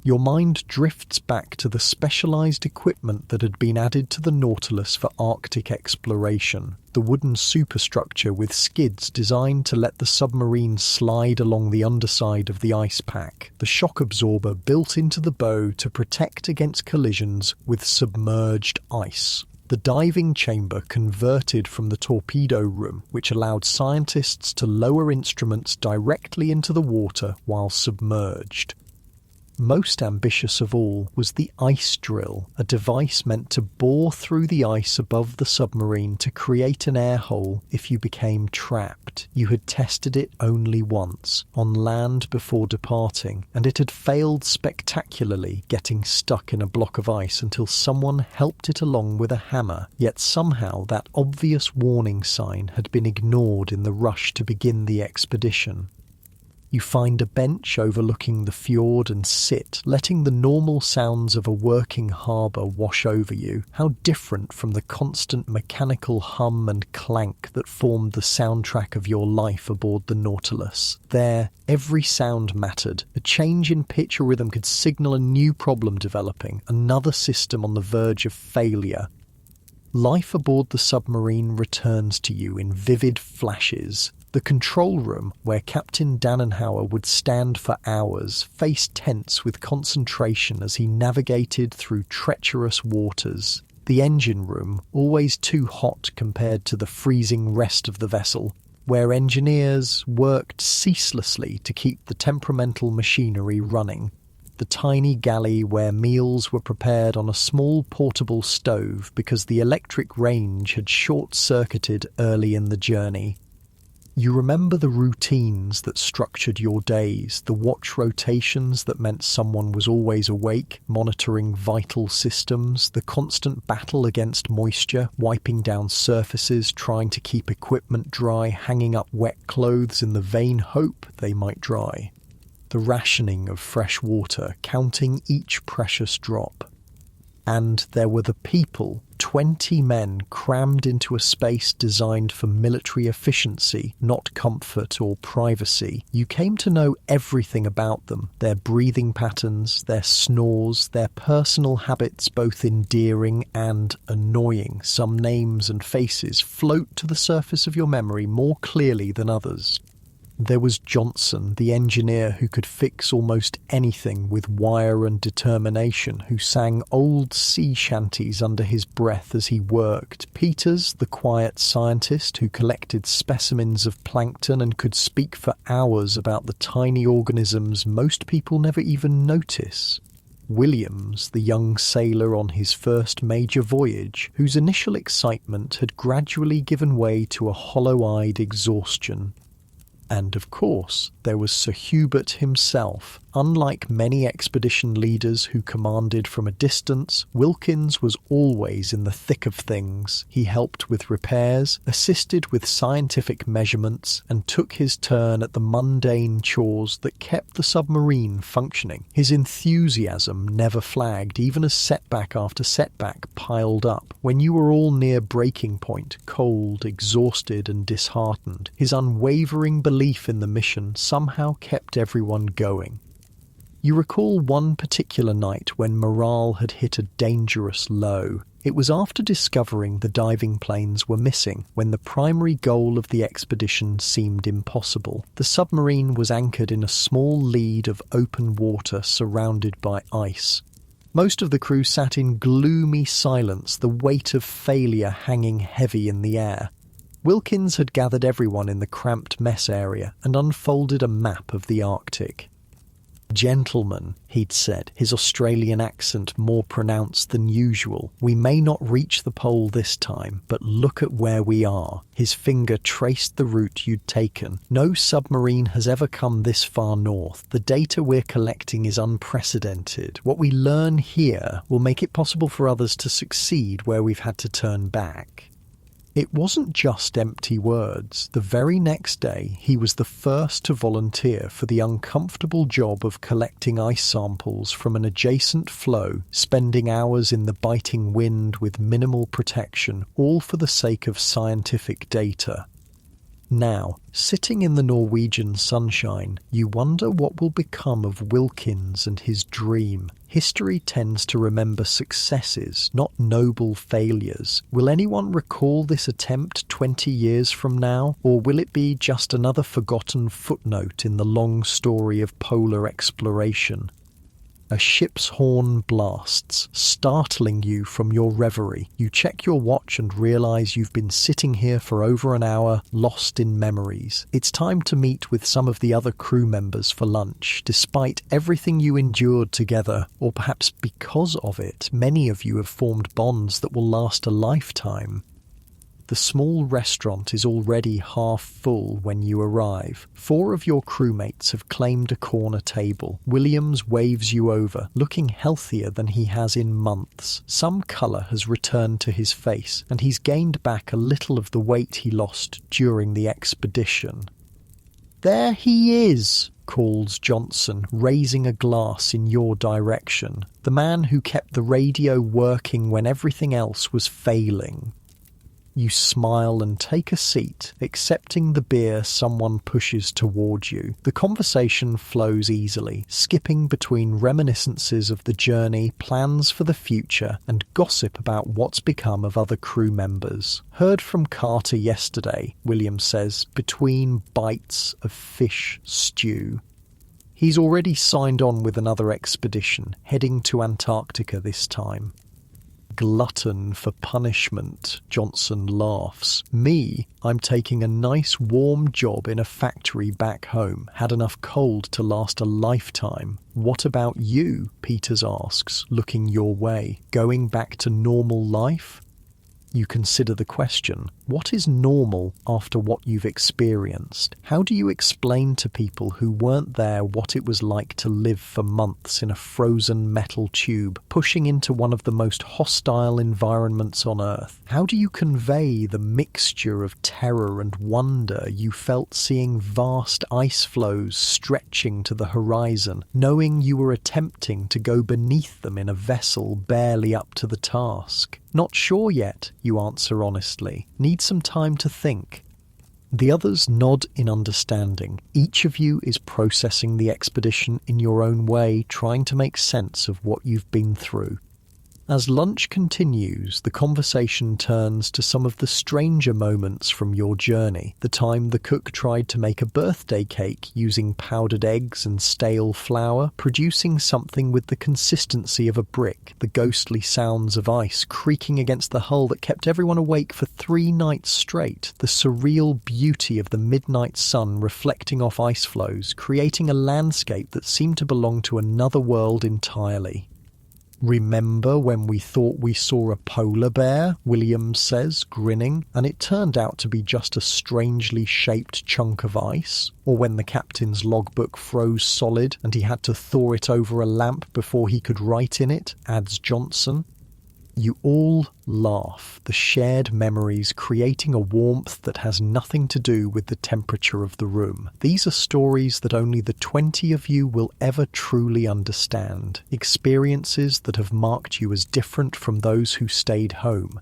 [SPEAKER 1] Your mind drifts back to the specialised equipment that had been added to the Nautilus for Arctic exploration. The wooden superstructure with skids designed to let the submarine slide along the underside of the ice pack. The shock absorber built into the bow to protect against collisions with submerged ice. The diving chamber converted from the torpedo room, which allowed scientists to lower instruments directly into the water while submerged. Most ambitious of all was the ice drill, a device meant to bore through the ice above the submarine to create an air hole if you became trapped. You had tested it only once, on land before departing, and it had failed spectacularly, getting stuck in a block of ice until someone helped it along with a hammer. Yet somehow that obvious warning sign had been ignored in the rush to begin the expedition. You find a bench overlooking the fjord and sit, letting the normal sounds of a working harbour wash over you. How different from the constant mechanical hum and clank that formed the soundtrack of your life aboard the Nautilus. There, every sound mattered. A change in pitch or rhythm could signal a new problem developing, another system on the verge of failure. Life aboard the submarine returns to you in vivid flashes. The control room, where Captain Dannenhauer would stand for hours, faced tense with concentration as he navigated through treacherous waters. The engine room, always too hot compared to the freezing rest of the vessel, where engineers worked ceaselessly to keep the temperamental machinery running. The tiny galley where meals were prepared on a small portable stove because the electric range had short-circuited early in the journey. You remember the routines that structured your days, the watch rotations that meant someone was always awake, monitoring vital systems, the constant battle against moisture, wiping down surfaces, trying to keep equipment dry, hanging up wet clothes in the vain hope they might dry. The rationing of fresh water, counting each precious drop. And there were the people, 20 men crammed into a space designed for military efficiency, not comfort or privacy. You came to know everything about them, their breathing patterns, their snores, their personal habits, both endearing and annoying. Some names and faces float to the surface of your memory more clearly than others. There was Johnson, the engineer who could fix almost anything with wire and determination, who sang old sea shanties under his breath as he worked. Peters, the quiet scientist who collected specimens of plankton and could speak for hours about the tiny organisms most people never even notice. Williams, the young sailor on his first major voyage, whose initial excitement had gradually given way to a hollow-eyed exhaustion. And of course, there was Sir Hubert himself. Unlike many expedition leaders who commanded from a distance, Wilkins was always in the thick of things. He helped with repairs, assisted with scientific measurements, and took his turn at the mundane chores that kept the submarine functioning. His enthusiasm never flagged, even as setback after setback piled up. When you were all near breaking point, cold, exhausted, and disheartened, his unwavering belief in the mission somehow kept everyone going. You recall one particular night when morale had hit a dangerous low. It was after discovering the diving planes were missing, when the primary goal of the expedition seemed impossible. The submarine was anchored in a small lead of open water surrounded by ice. Most of the crew sat in gloomy silence, the weight of failure hanging heavy in the air. Wilkins had gathered everyone in the cramped mess area and unfolded a map of the Arctic. "Gentlemen," he'd said, his Australian accent more pronounced than usual, "we may not reach the pole this time, but look at where we are." His finger traced the route you'd taken. "No submarine has ever come this far north. The data we're collecting is unprecedented. What we learn here will make it possible for others to succeed where we've had to turn back." It wasn't just empty words. The very next day, he was the first to volunteer for the uncomfortable job of collecting ice samples from an adjacent floe, spending hours in the biting wind with minimal protection, all for the sake of scientific data. Now, sitting in the Norwegian sunshine, you wonder what will become of Wilkins and his dream. History tends to remember successes, not noble failures. Will anyone recall this attempt 20 years from now, or will it be just another forgotten footnote in the long story of polar exploration? A ship's horn blasts, startling you from your reverie. You check your watch and realize you've been sitting here for over an hour, lost in memories. It's time to meet with some of the other crew members for lunch. Despite everything you endured together, or perhaps because of it, many of you have formed bonds that will last a lifetime. The small restaurant is already half full when you arrive. 4 of your crewmates have claimed a corner table. Williams waves you over, looking healthier than he has in months. Some colour has returned to his face, and he's gained back a little of the weight he lost during the expedition. "There he is," calls Johnson, raising a glass in your direction. The man who kept the radio working when everything else was failing. You smile and take a seat, accepting the beer someone pushes towards you. The conversation flows easily, skipping between reminiscences of the journey, plans for the future, and gossip about what's become of other crew members. "Heard from Carter yesterday," William says, between bites of fish stew. He's already signed on with another expedition, heading to Antarctica this time. "Glutton for punishment," Johnson laughs. "Me, I'm taking a nice warm job in a factory back home. Had enough cold to last a lifetime." "What about you?" Peters asks, looking your way. "Going back to normal life?" You consider the question, what is normal after what you've experienced? How do you explain to people who weren't there what it was like to live for months in a frozen metal tube, pushing into one of the most hostile environments on Earth? How do you convey the mixture of terror and wonder you felt seeing vast ice floes stretching to the horizon, knowing you were attempting to go beneath them in a vessel barely up to the task? "Not sure yet," you answer honestly. "Need some time to think." The others nod in understanding. Each of you is processing the expedition in your own way, trying to make sense of what you've been through. As lunch continues, the conversation turns to some of the stranger moments from your journey. The time the cook tried to make a birthday cake using powdered eggs and stale flour, producing something with the consistency of a brick. The ghostly sounds of ice creaking against the hull that kept everyone awake for 3 nights straight. The surreal beauty of the midnight sun reflecting off ice floes, creating a landscape that seemed to belong to another world entirely. "Remember when we thought we saw a polar bear?" Williams says, grinning, "and it turned out to be just a strangely shaped chunk of ice? Or when the captain's logbook froze solid and he had to thaw it over a lamp before he could write in it?" adds Johnson. You all laugh, the shared memories creating a warmth that has nothing to do with the temperature of the room. These are stories that only the 20 of you will ever truly understand, experiences that have marked you as different from those who stayed home.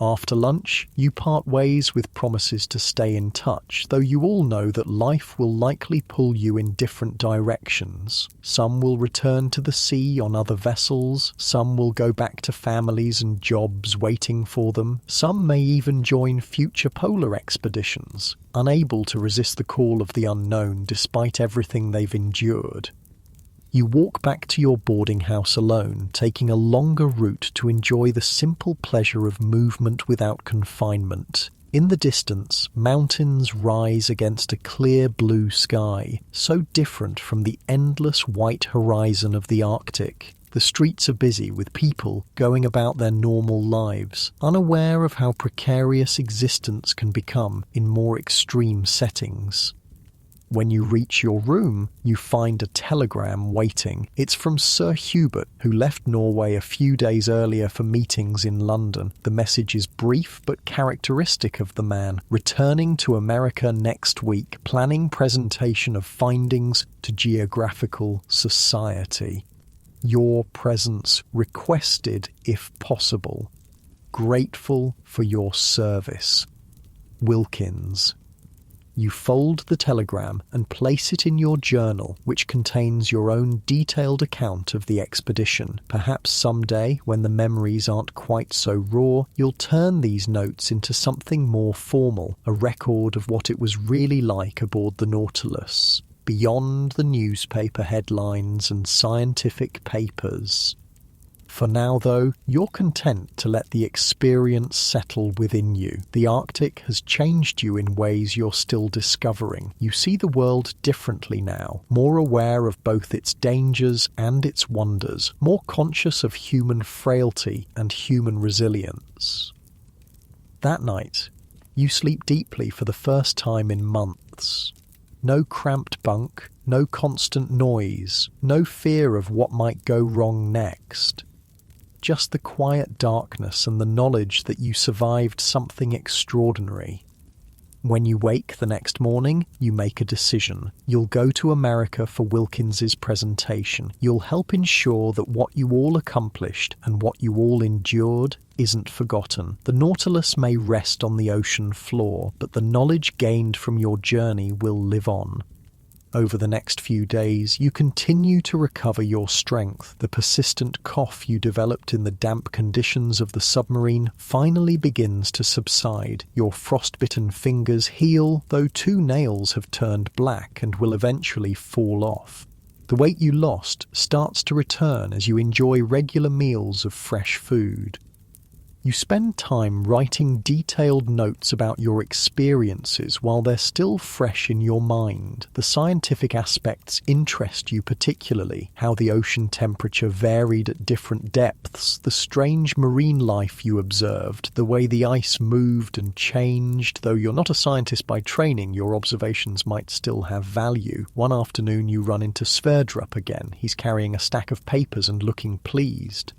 [SPEAKER 1] After lunch, you part ways with promises to stay in touch, though you all know that life will likely pull you in different directions. Some will return to the sea on other vessels, some will go back to families and jobs waiting for them, some may even join future polar expeditions, unable to resist the call of the unknown despite everything they've endured. You walk back to your boarding house alone, taking a longer route to enjoy the simple pleasure of movement without confinement. In the distance, mountains rise against a clear blue sky, so different from the endless white horizon of the Arctic. The streets are busy with people going about their normal lives, unaware of how precarious existence can become in more extreme settings. When you reach your room, you find a telegram waiting. It's from Sir Hubert, who left Norway a few days earlier for meetings in London. The message is brief but characteristic of the man. Returning to America next week, planning presentation of findings to Geographical Society. Your presence requested if possible. Grateful for your service. Wilkins. You fold the telegram and place it in your journal, which contains your own detailed account of the expedition. Perhaps someday, when the memories aren't quite so raw, you'll turn these notes into something more formal, a record of what it was really like aboard the Nautilus, beyond the newspaper headlines and scientific papers. For now, though, you're content to let the experience settle within you. The Arctic has changed you in ways you're still discovering. You see the world differently now, more aware of both its dangers and its wonders, more conscious of human frailty and human resilience. That night, you sleep deeply for the first time in months. No cramped bunk, no constant noise, no fear of what might go wrong next. Just the quiet darkness and the knowledge that you survived something extraordinary. When you wake the next morning, you make a decision. You'll go to America for Wilkins's presentation. You'll help ensure that what you all accomplished and what you all endured isn't forgotten. The Nautilus may rest on the ocean floor, but the knowledge gained from your journey will live on. Over the next few days, you continue to recover your strength. The persistent cough you developed in the damp conditions of the submarine finally begins to subside. Your frostbitten fingers heal, though 2 nails have turned black and will eventually fall off. The weight you lost starts to return as you enjoy regular meals of fresh food. You spend time writing detailed notes about your experiences while they're still fresh in your mind. The scientific aspects interest you particularly, how the ocean temperature varied at different depths, the strange marine life you observed, the way the ice moved and changed. Though you're not a scientist by training, your observations might still have value. One afternoon you run into Sverdrup again. He's carrying a stack of papers and looking pleased.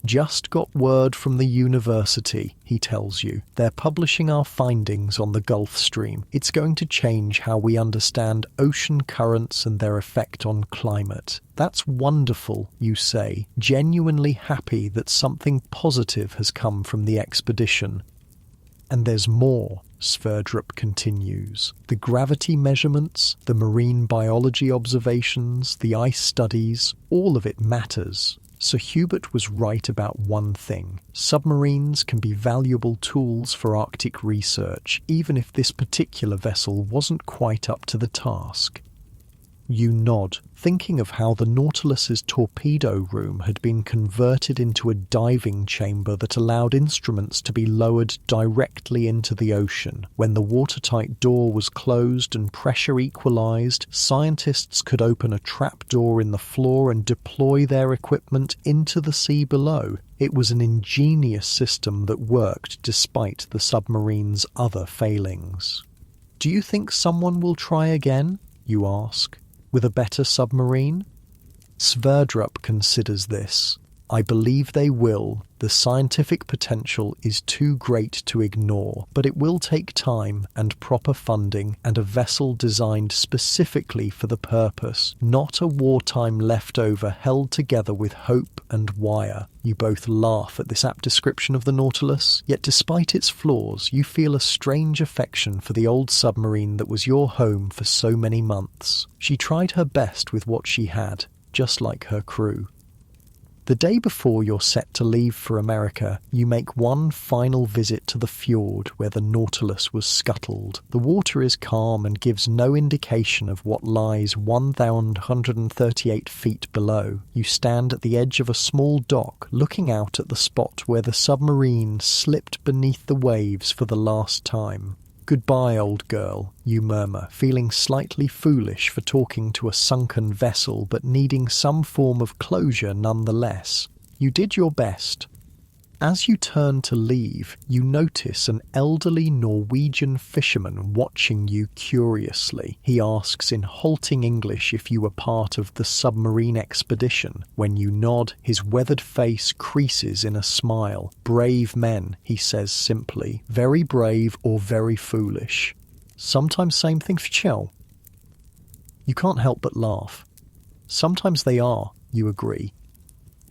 [SPEAKER 1] Just got word from the university, he tells you. They're publishing our findings on the Gulf Stream. It's going to change how we understand ocean currents and their effect on climate. That's wonderful, you say, genuinely happy that something positive has come from the expedition. And there's more, Sverdrup continues. The gravity measurements, the marine biology observations, the ice studies, all of it matters. Sir Hubert was right about one thing. Submarines can be valuable tools for Arctic research, even if this particular vessel wasn't quite up to the task. You nod, thinking of how the Nautilus's torpedo room had been converted into a diving chamber that allowed instruments to be lowered directly into the ocean. When the watertight door was closed and pressure equalized, scientists could open a trapdoor in the floor and deploy their equipment into the sea below. It was an ingenious system that worked despite the submarine's other failings. Do you think someone will try again? You ask. With a better submarine? Sverdrup considers this. I believe they will. The scientific potential is too great to ignore, but it will take time and proper funding and a vessel designed specifically for the purpose, not a wartime leftover held together with hope and wire. You both laugh at this apt description of the Nautilus, yet despite its flaws, you feel a strange affection for the old submarine that was your home for so many months. She tried her best with what she had, just like her crew. The day before you're set to leave for America, you make one final visit to the fjord where the Nautilus was scuttled. The water is calm and gives no indication of what lies 1,138 feet below. You stand at the edge of a small dock, looking out at the spot where the submarine slipped beneath the waves for the last time. "Goodbye, old girl," you murmur, feeling slightly foolish for talking to a sunken vessel but needing some form of closure nonetheless. You did your best. As you turn to leave, you notice an elderly Norwegian fisherman watching you curiously. He asks in halting English if you were part of the submarine expedition. When you nod, his weathered face creases in a smile. "Brave men," he says simply. "Very brave or very foolish. Sometimes same thing for Chell." You can't help but laugh. "Sometimes they are," you agree.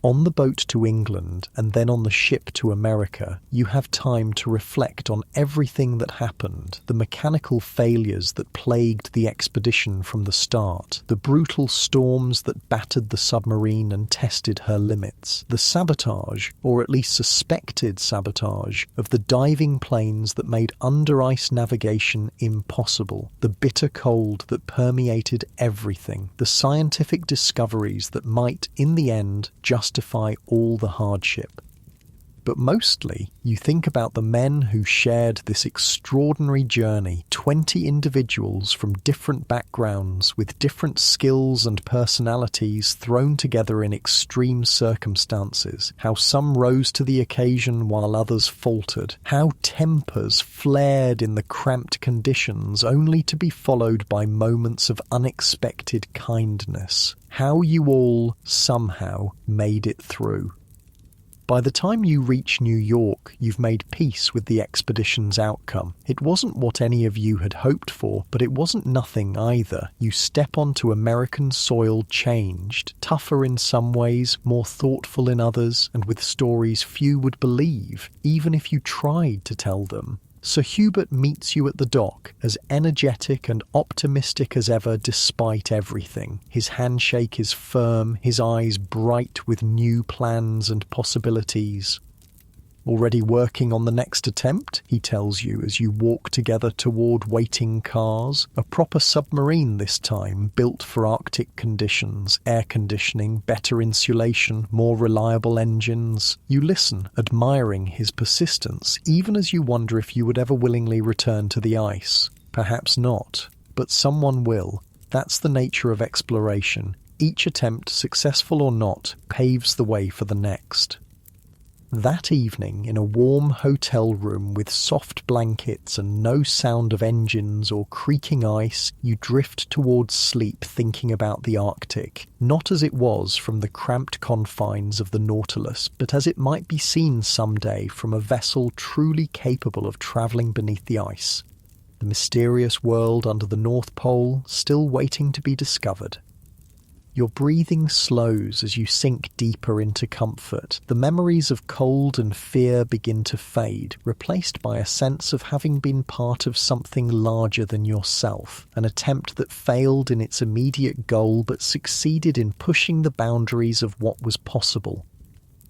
[SPEAKER 1] On the boat to England and then on the ship to America, you have time to reflect on everything that happened, the mechanical failures that plagued the expedition from the start, the brutal storms that battered the submarine and tested her limits, the sabotage, or at least suspected sabotage, of the diving planes that made under-ice navigation impossible, the bitter cold that permeated everything, the scientific discoveries that might, in the end, justify all the hardship. But mostly, you think about the men who shared this extraordinary journey, 20 individuals from different backgrounds with different skills and personalities thrown together in extreme circumstances, how some rose to the occasion while others faltered, how tempers flared in the cramped conditions only to be followed by moments of unexpected kindness, how you all, somehow, made it through. By the time you reach New York, you've made peace with the expedition's outcome. It wasn't what any of you had hoped for, but it wasn't nothing either. You step onto American soil changed, tougher in some ways, more thoughtful in others, and with stories few would believe, even if you tried to tell them. Sir Hubert meets you at the dock, as energetic and optimistic as ever despite everything. His handshake is firm, his eyes bright with new plans and possibilities. "Already working on the next attempt," he tells you as you walk together toward waiting cars. A proper submarine this time, built for Arctic conditions, air conditioning, better insulation, more reliable engines. You listen, admiring his persistence, even as you wonder if you would ever willingly return to the ice. Perhaps not, but someone will. That's the nature of exploration. Each attempt, successful or not, paves the way for the next. That evening, in a warm hotel room with soft blankets and no sound of engines or creaking ice, you drift towards sleep thinking about the Arctic, not as it was from the cramped confines of the Nautilus, but as it might be seen someday from a vessel truly capable of travelling beneath the ice. The mysterious world under the North Pole still waiting to be discovered. Your breathing slows as you sink deeper into comfort. The memories of cold and fear begin to fade, replaced by a sense of having been part of something larger than yourself, an attempt that failed in its immediate goal but succeeded in pushing the boundaries of what was possible.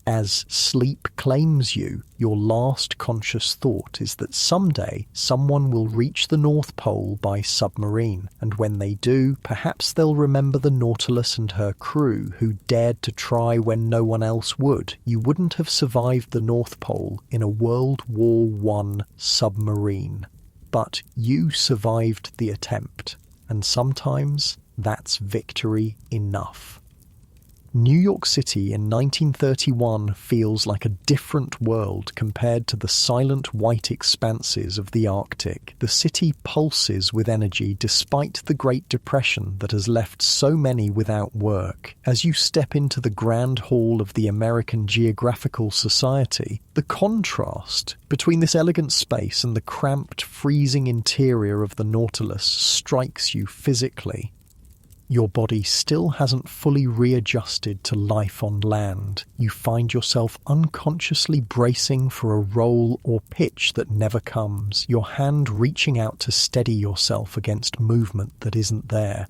[SPEAKER 1] As sleep claims you, your last conscious thought is that someday someone will reach the North Pole by submarine, and when they do, perhaps they'll remember the Nautilus and her crew who dared to try when no one else would. You wouldn't have survived the North Pole in a World War I submarine, but you survived the attempt, and sometimes that's victory enough. New York City in 1931 feels like a different world compared to the silent white expanses of the Arctic. The city pulses with energy despite the Great Depression that has left so many without work. As you step into the Grand Hall of the American Geographical Society, the contrast between this elegant space and the cramped, freezing interior of the Nautilus strikes you physically. Your body still hasn't fully readjusted to life on land. You find yourself unconsciously bracing for a roll or pitch that never comes, your hand reaching out to steady yourself against movement that isn't there.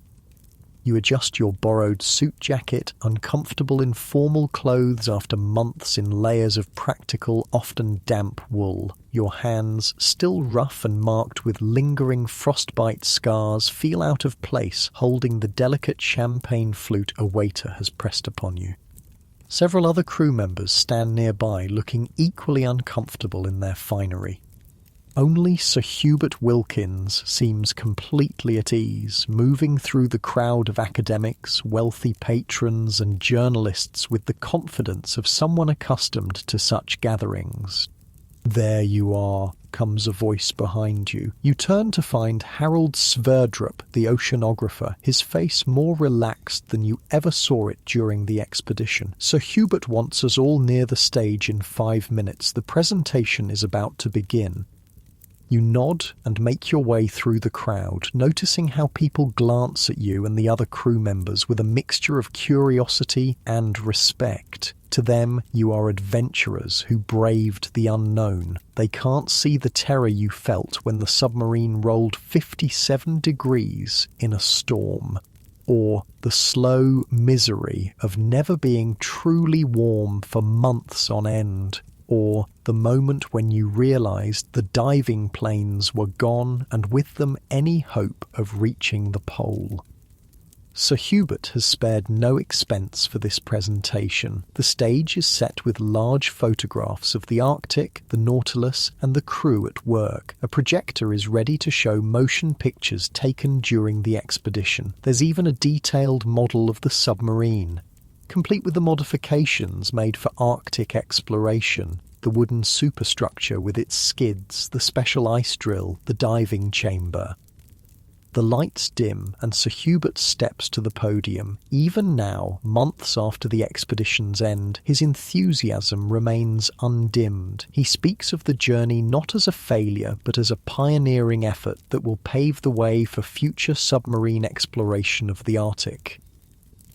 [SPEAKER 1] You adjust your borrowed suit jacket, uncomfortable in formal clothes after months in layers of practical, often damp wool. Your hands, still rough and marked with lingering frostbite scars, feel out of place, holding the delicate champagne flute a waiter has pressed upon you. Several other crew members stand nearby, looking equally uncomfortable in their finery. Only Sir Hubert Wilkins seems completely at ease, moving through the crowd of academics, wealthy patrons, and journalists with the confidence of someone accustomed to such gatherings. "There you are," comes a voice behind you. You turn to find Harold Sverdrup, the oceanographer, his face more relaxed than you ever saw it during the expedition. "Sir Hubert wants us all near the stage in 5 minutes. The presentation is about to begin." You nod and make your way through the crowd, noticing how people glance at you and the other crew members with a mixture of curiosity and respect. To them, you are adventurers who braved the unknown. They can't see the terror you felt when the submarine rolled 57 degrees in a storm, or the slow misery of never being truly warm for months on end, or the moment when you realised the diving planes were gone and with them any hope of reaching the pole. Sir Hubert has spared no expense for this presentation. The stage is set with large photographs of the Arctic, the Nautilus, and the crew at work. A projector is ready to show motion pictures taken during the expedition. There's even a detailed model of the submarine, complete with the modifications made for Arctic exploration. The wooden superstructure with its skids, the special ice drill, the diving chamber. The lights dim and Sir Hubert steps to the podium. Even now, months after the expedition's end, his enthusiasm remains undimmed. He speaks of the journey not as a failure, but as a pioneering effort that will pave the way for future submarine exploration of the Arctic.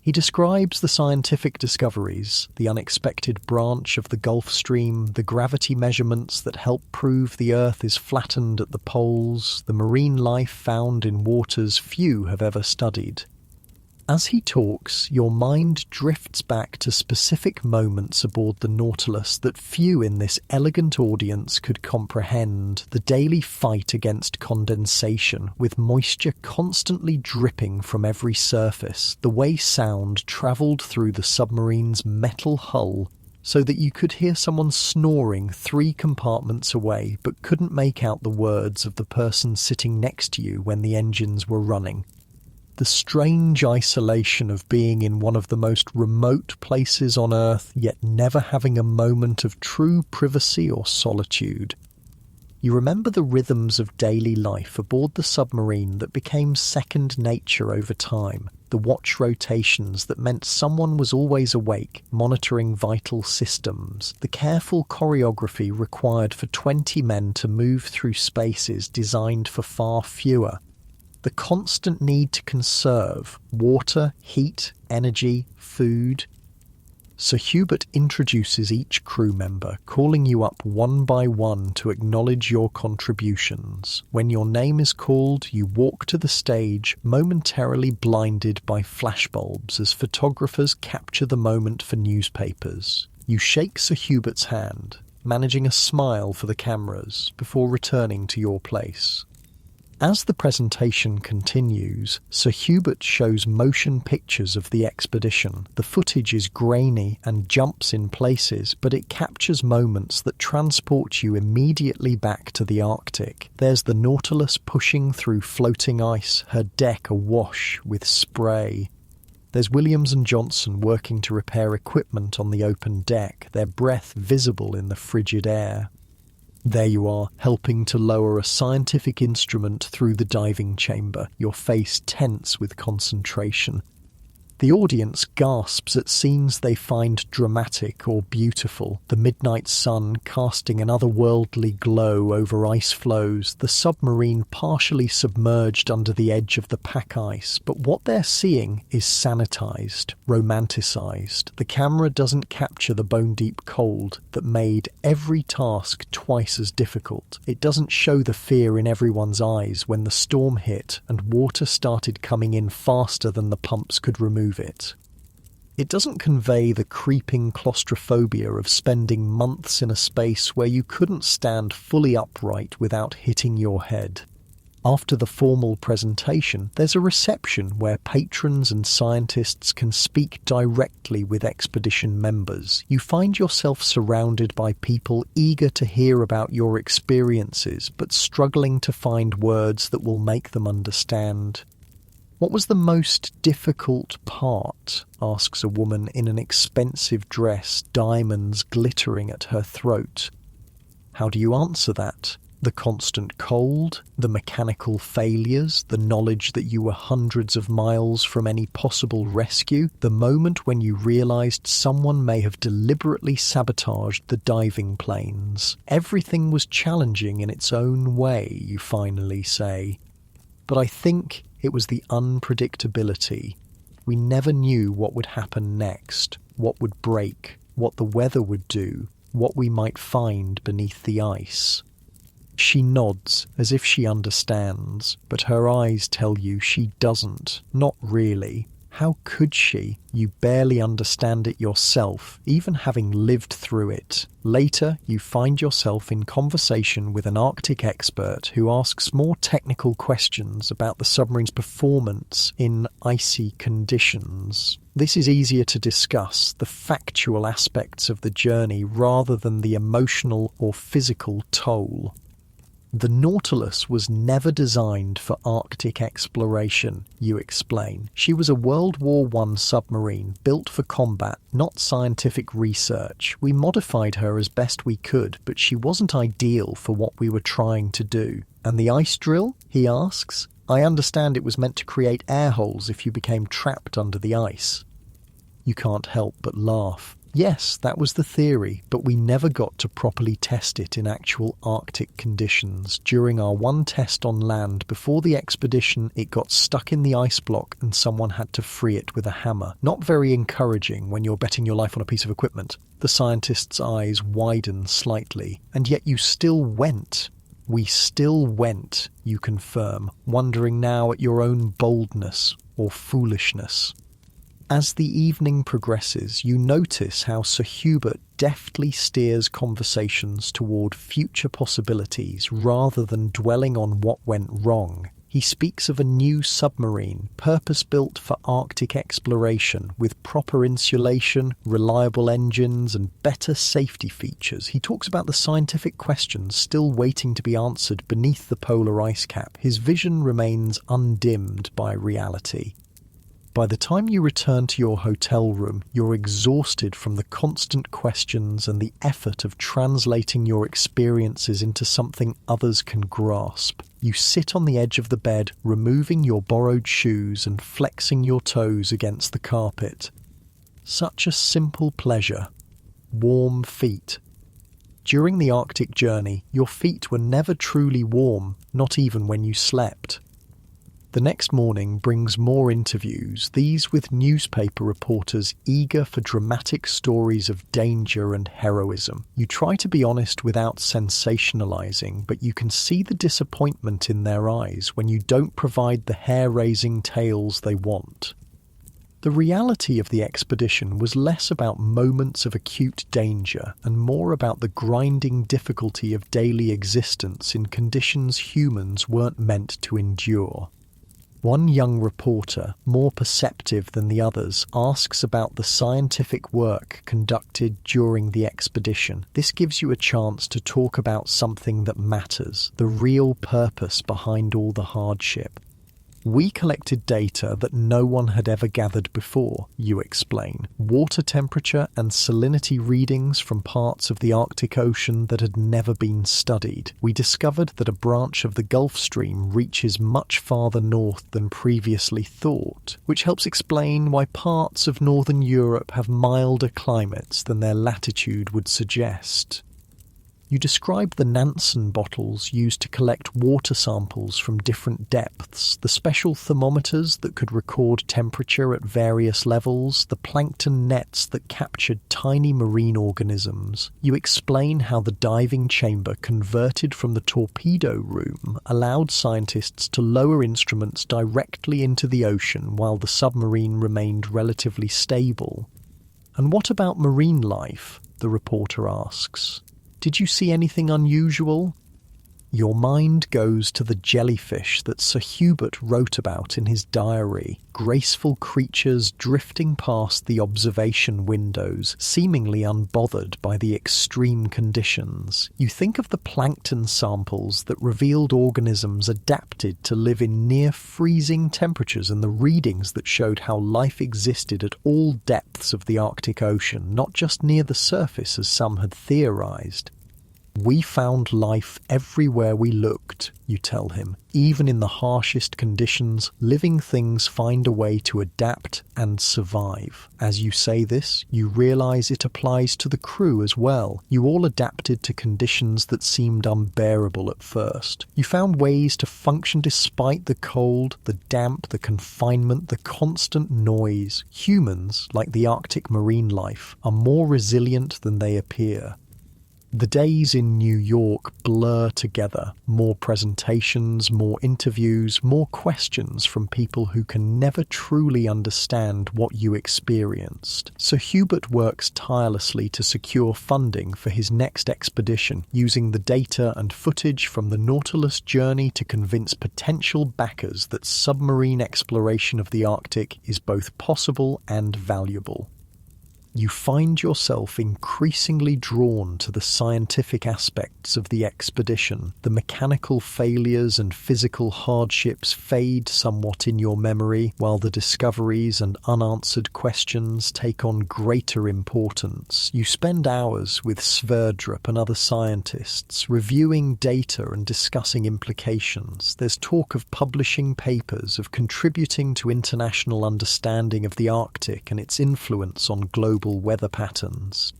[SPEAKER 1] He describes the scientific discoveries, the unexpected branch of the Gulf Stream, the gravity measurements that help prove the Earth is flattened at the poles, the marine life found in waters few have ever studied. As he talks, your mind drifts back to specific moments aboard the Nautilus that few in this elegant audience could comprehend. The daily fight against condensation, with moisture constantly dripping from every surface. The way sound travelled through the submarine's metal hull, so that you could hear someone snoring 3 compartments away, but couldn't make out the words of the person sitting next to you when the engines were running. The strange isolation of being in one of the most remote places on Earth, yet never having a moment of true privacy or solitude. You remember the rhythms of daily life aboard the submarine that became second nature over time, the watch rotations that meant someone was always awake, monitoring vital systems, the careful choreography required for 20 men to move through spaces designed for far fewer, the constant need to conserve water, heat, energy, food. Sir Hubert introduces each crew member, calling you up one by one to acknowledge your contributions. When your name is called, you walk to the stage, momentarily blinded by flashbulbs as photographers capture the moment for newspapers. You shake Sir Hubert's hand, managing a smile for the cameras, before returning to your place. As the presentation continues, Sir Hubert shows motion pictures of the expedition. The footage is grainy and jumps in places, but it captures moments that transport you immediately back to the Arctic. There's the Nautilus pushing through floating ice, her deck awash with spray. There's Williams and Johnson working to repair equipment on the open deck, their breath visible in the frigid air. There you are, helping to lower a scientific instrument through the diving chamber, your face tense with concentration. The audience gasps at scenes they find dramatic or beautiful. The midnight sun casting an otherworldly glow over ice floes, the submarine partially submerged under the edge of the pack ice. But what they're seeing is sanitized, romanticized. The camera doesn't capture the bone-deep cold that made every task twice as difficult. It doesn't show the fear in everyone's eyes when the storm hit and water started coming in faster than the pumps could remove it. It doesn't convey the creeping claustrophobia of spending months in a space where you couldn't stand fully upright without hitting your head. After the formal presentation, there's a reception where patrons and scientists can speak directly with expedition members. You find yourself surrounded by people eager to hear about your experiences, but struggling to find words that will make them understand. "What was the most difficult part?" asks a woman in an expensive dress, diamonds glittering at her throat. How do you answer that? The constant cold, the mechanical failures, the knowledge that you were hundreds of miles from any possible rescue, the moment when you realized someone may have deliberately sabotaged the diving planes. Everything was challenging in its own way, you finally say. But I think it was the unpredictability. We never knew what would happen next, what would break, what the weather would do, what we might find beneath the ice. She nods as if she understands, but her eyes tell you she doesn't. Not really. How could she? You barely understand it yourself, even having lived through it. Later, you find yourself in conversation with an Arctic expert who asks more technical questions about the submarine's performance in icy conditions. This is easier to discuss, the factual aspects of the journey rather than the emotional or physical toll. The Nautilus was never designed for Arctic exploration, you explain. She was a World War I submarine built for combat, not scientific research. We modified her as best we could, but she wasn't ideal for what we were trying to do. And the ice drill? He asks. I understand it was meant to create air holes if you became trapped under the ice. You can't help but laugh. Yes, that was the theory, but we never got to properly test it in actual Arctic conditions. During our one test on land before the expedition, it got stuck in the ice block and someone had to free it with a hammer. Not very encouraging when you're betting your life on a piece of equipment. The scientist's eyes widen slightly. And yet you still went. We still went, you confirm, wondering now at your own boldness or foolishness. As the evening progresses, you notice how Sir Hubert deftly steers conversations toward future possibilities rather than dwelling on what went wrong. He speaks of a new submarine, purpose-built for Arctic exploration, with proper insulation, reliable engines, and better safety features. He talks about the scientific questions still waiting to be answered beneath the polar ice cap. His vision remains undimmed by reality. By the time you return to your hotel room, you're exhausted from the constant questions and the effort of translating your experiences into something others can grasp. You sit on the edge of the bed, removing your borrowed shoes and flexing your toes against the carpet. Such a simple pleasure. Warm feet. During the Arctic journey, your feet were never truly warm, not even when you slept. The next morning brings more interviews, these with newspaper reporters eager for dramatic stories of danger and heroism. You try to be honest without sensationalizing, but you can see the disappointment in their eyes when you don't provide the hair-raising tales they want. The reality of the expedition was less about moments of acute danger and more about the grinding difficulty of daily existence in conditions humans weren't meant to endure. One young reporter, more perceptive than the others, asks about the scientific work conducted during the expedition. This gives you a chance to talk about something that matters, the real purpose behind all the hardship. We collected data that no one had ever gathered before, you explain. Water temperature and salinity readings from parts of the Arctic Ocean that had never been studied. We discovered that a branch of the Gulf Stream reaches much farther north than previously thought, which helps explain why parts of northern Europe have milder climates than their latitude would suggest. You describe the Nansen bottles used to collect water samples from different depths, the special thermometers that could record temperature at various levels, the plankton nets that captured tiny marine organisms. You explain how the diving chamber converted from the torpedo room allowed scientists to lower instruments directly into the ocean while the submarine remained relatively stable. "And what about marine life?" the reporter asks. "Did you see anything unusual?" Your mind goes to the jellyfish that Sir Hubert wrote about in his diary, graceful creatures drifting past the observation windows, seemingly unbothered by the extreme conditions. You think of the plankton samples that revealed organisms adapted to live in near-freezing temperatures and the readings that showed how life existed at all depths of the Arctic Ocean, not just near the surface as some had theorized. "We found life everywhere we looked," you tell him. "Even in the harshest conditions, living things find a way to adapt and survive." As you say this, you realize it applies to the crew as well. You all adapted to conditions that seemed unbearable at first. You found ways to function despite the cold, the damp, the confinement, the constant noise. Humans, like the Arctic marine life, are more resilient than they appear. The days in New York blur together. More presentations, more interviews, more questions from people who can never truly understand what you experienced. Sir Hubert works tirelessly to secure funding for his next expedition, using the data and footage from the Nautilus journey to convince potential backers that submarine exploration of the Arctic is both possible and valuable. You find yourself increasingly drawn to the scientific aspects of the expedition. The mechanical failures and physical hardships fade somewhat in your memory, while the discoveries and unanswered questions take on greater importance. You spend hours with Sverdrup and other scientists, reviewing data and discussing implications. There's talk of publishing papers, of contributing to international understanding of the Arctic and its influence on global weather patterns.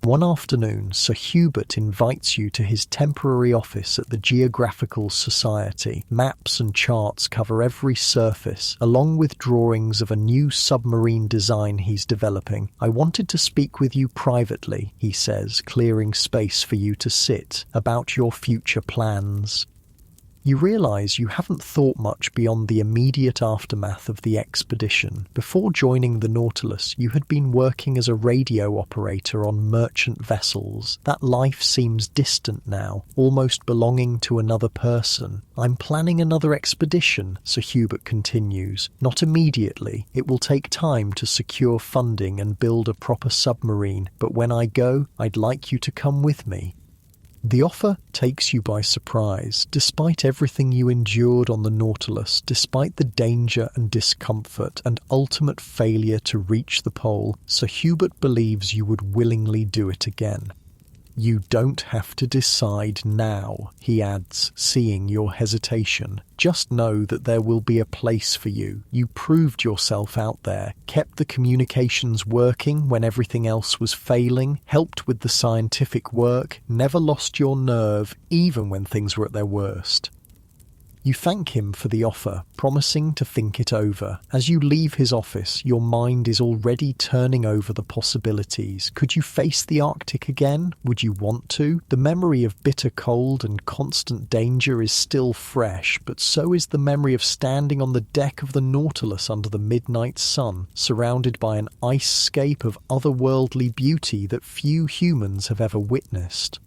[SPEAKER 1] One afternoon, Sir Hubert invites you to his temporary office at the Geographical Society. Maps and charts cover every surface, along with drawings of a new submarine design he's developing. "I wanted to speak with you privately," he says, clearing space for you to sit, "about your future plans." You realise you haven't thought much beyond the immediate aftermath of the expedition. Before joining the Nautilus, you had been working as a radio operator on merchant vessels. That life seems distant now, almost belonging to another person. "I'm planning another expedition," Sir Hubert continues. "Not immediately. It will take time to secure funding and build a proper submarine, but when I go, I'd like you to come with me." The offer takes you by surprise. Despite everything you endured on the Nautilus, despite the danger and discomfort and ultimate failure to reach the pole, Sir Hubert believes you would willingly do it again. "You don't have to decide now," he adds, seeing your hesitation. "Just know that there will be a place for you. You proved yourself out there, kept the communications working when everything else was failing, helped with the scientific work, never lost your nerve, even when things were at their worst." You thank him for the offer, promising to think it over. As you leave his office, your mind is already turning over the possibilities. Could you face the Arctic again? Would you want to? The memory of bitter cold and constant danger is still fresh, but so is the memory of standing on the deck of the Nautilus under the midnight sun, surrounded by an ice-scape of otherworldly beauty that few humans have ever witnessed.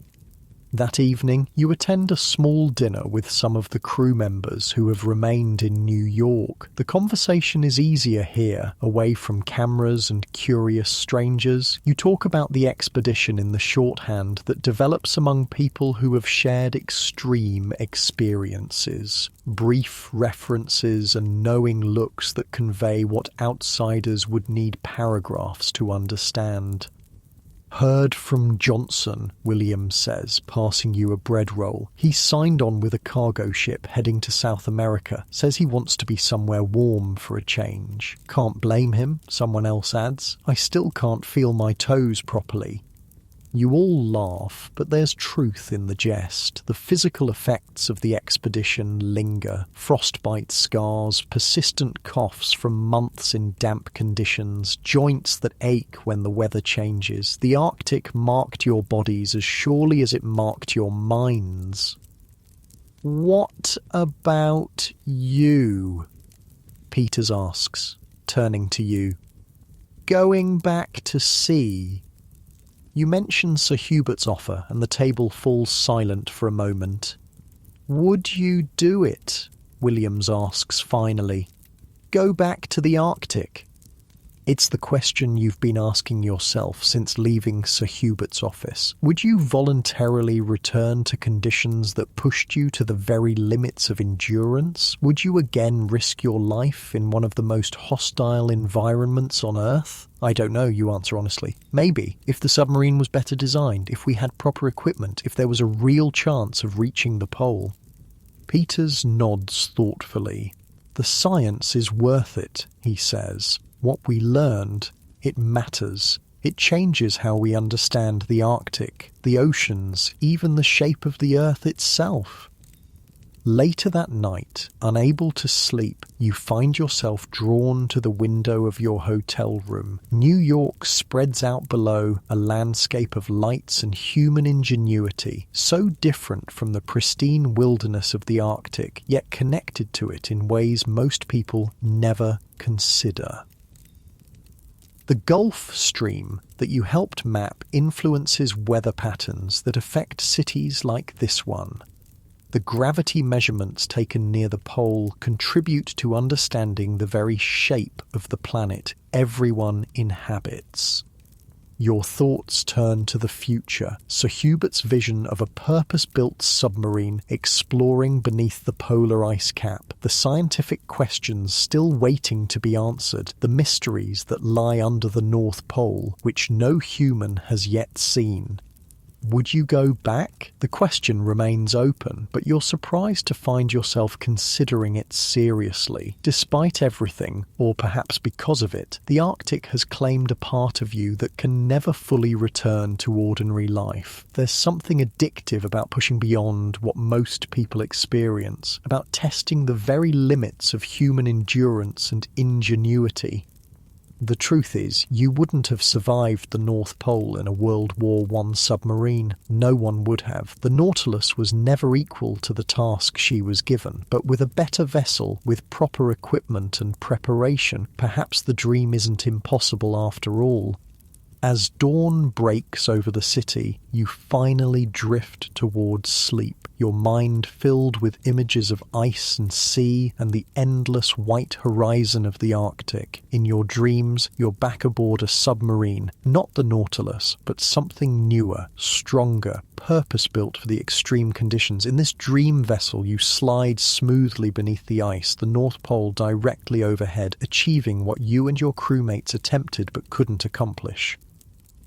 [SPEAKER 1] That evening, you attend a small dinner with some of the crew members who have remained in New York. The conversation is easier here, away from cameras and curious strangers. You talk about the expedition in the shorthand that develops among people who have shared extreme experiences. Brief references and knowing looks that convey what outsiders would need paragraphs to understand. "Heard from Johnson," Williams says, passing you a bread roll. "He's signed on with a cargo ship heading to South America. Says he wants to be somewhere warm for a change." "Can't blame him," someone else adds. "I still can't feel my toes properly." You all laugh, but there's truth in the jest. The physical effects of the expedition linger. Frostbite scars, persistent coughs from months in damp conditions, joints that ache when the weather changes. The Arctic marked your bodies as surely as it marked your minds. "What about you?" Peters asks, turning to you. "Going back to sea?" You mention Sir Hubert's offer, and the table falls silent for a moment. "Would you do it?" Williams asks finally. "Go back to the Arctic?" It's the question you've been asking yourself since leaving Sir Hubert's office. Would you voluntarily return to conditions that pushed you to the very limits of endurance? Would you again risk your life in one of the most hostile environments on Earth? I don't know, you answer honestly. Maybe, if the submarine was better designed, if we had proper equipment, if there was a real chance of reaching the pole. Peters nods thoughtfully. "The science is worth it," he says. "What we learned, it matters. It changes how we understand the Arctic, the oceans, even the shape of the Earth itself." Later that night, unable to sleep, you find yourself drawn to the window of your hotel room. New York spreads out below, a landscape of lights and human ingenuity, so different from the pristine wilderness of the Arctic, yet connected to it in ways most people never consider. The Gulf Stream that you helped map influences weather patterns that affect cities like this one. The gravity measurements taken near the pole contribute to understanding the very shape of the planet everyone inhabits. Your thoughts turn to the future, Sir Hubert's vision of a purpose-built submarine exploring beneath the polar ice cap, the scientific questions still waiting to be answered, the mysteries that lie under the North Pole, which no human has yet seen. Would you go back? The question remains open, but you're surprised to find yourself considering it seriously. Despite everything, or perhaps because of it, the Arctic has claimed a part of you that can never fully return to ordinary life. There's something addictive about pushing beyond what most people experience, about testing the very limits of human endurance and ingenuity. The truth is, you wouldn't have survived the North Pole in a World War I submarine. No one would have. The Nautilus was never equal to the task she was given, but with a better vessel, with proper equipment and preparation, perhaps the dream isn't impossible after all. As dawn breaks over the city, you finally drift towards sleep, your mind filled with images of ice and sea and the endless white horizon of the Arctic. In your dreams, you're back aboard a submarine, not the Nautilus, but something newer, stronger, purpose-built for the extreme conditions. In this dream vessel, you slide smoothly beneath the ice, the North Pole directly overhead, achieving what you and your crewmates attempted but couldn't accomplish.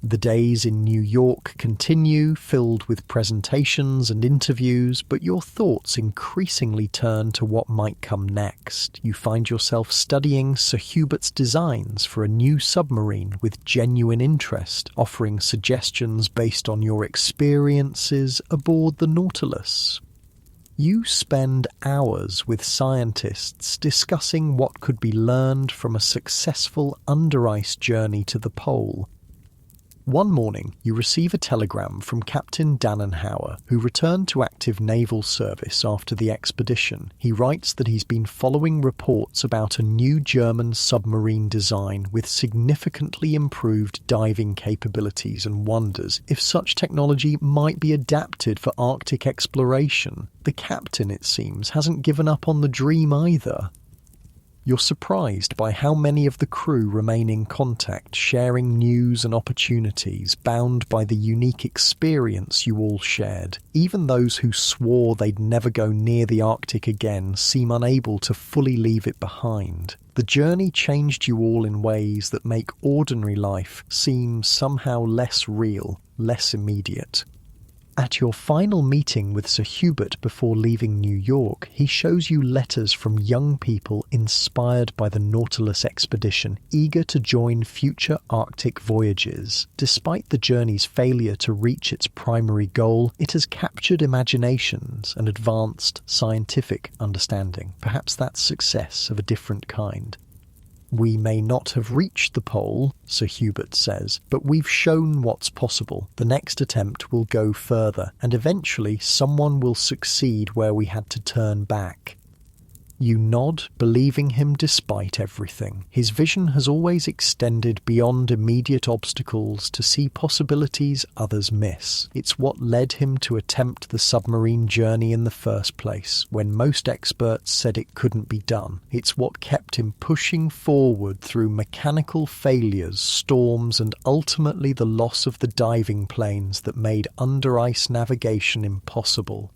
[SPEAKER 1] The days in New York continue, filled with presentations and interviews, but your thoughts increasingly turn to what might come next. You find yourself studying Sir Hubert's designs for a new submarine with genuine interest, offering suggestions based on your experiences aboard the Nautilus. You spend hours with scientists discussing what could be learned from a successful under-ice journey to the pole. One morning, you receive a telegram from Captain Dannenhauer, who returned to active naval service after the expedition. He writes that he's been following reports about a new German submarine design with significantly improved diving capabilities, and wonders if such technology might be adapted for Arctic exploration. The captain, it seems, hasn't given up on the dream either. You're surprised by how many of the crew remain in contact, sharing news and opportunities, bound by the unique experience you all shared. Even those who swore they'd never go near the Arctic again seem unable to fully leave it behind. The journey changed you all in ways that make ordinary life seem somehow less real, less immediate. At your final meeting with Sir Hubert before leaving New York, he shows you letters from young people inspired by the Nautilus expedition, eager to join future Arctic voyages. Despite the journey's failure to reach its primary goal, it has captured imaginations and advanced scientific understanding. Perhaps that's success of a different kind. We may not have reached the pole, Sir Hubert says, but we've shown what's possible. The next attempt will go further, and eventually someone will succeed where we had to turn back. You nod, believing him despite everything. His vision has always extended beyond immediate obstacles to see possibilities others miss. It's what led him to attempt the submarine journey in the first place, when most experts said it couldn't be done. It's what kept him pushing forward through mechanical failures, storms, and ultimately the loss of the diving planes that made under-ice navigation impossible.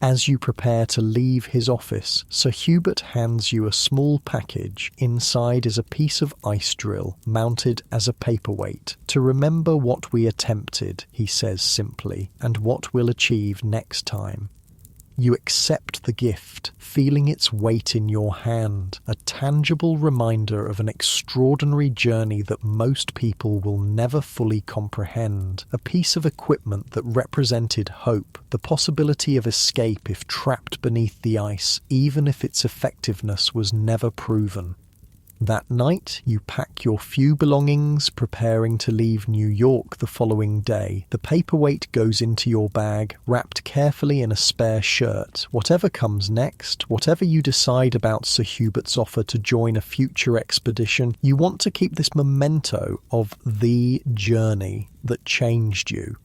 [SPEAKER 1] As you prepare to leave his office, Sir Hubert hands you a small package. Inside is a piece of ice drill, mounted as a paperweight. To remember what we attempted, he says simply, and what we'll achieve next time. You accept the gift, feeling its weight in your hand, a tangible reminder of an extraordinary journey that most people will never fully comprehend, a piece of equipment that represented hope, the possibility of escape if trapped beneath the ice, even if its effectiveness was never proven. That night, you pack your few belongings, preparing to leave New York the following day. The paperweight goes into your bag, wrapped carefully in a spare shirt. Whatever comes next, whatever you decide about Sir Hubert's offer to join a future expedition, you want to keep this memento of the journey that changed you.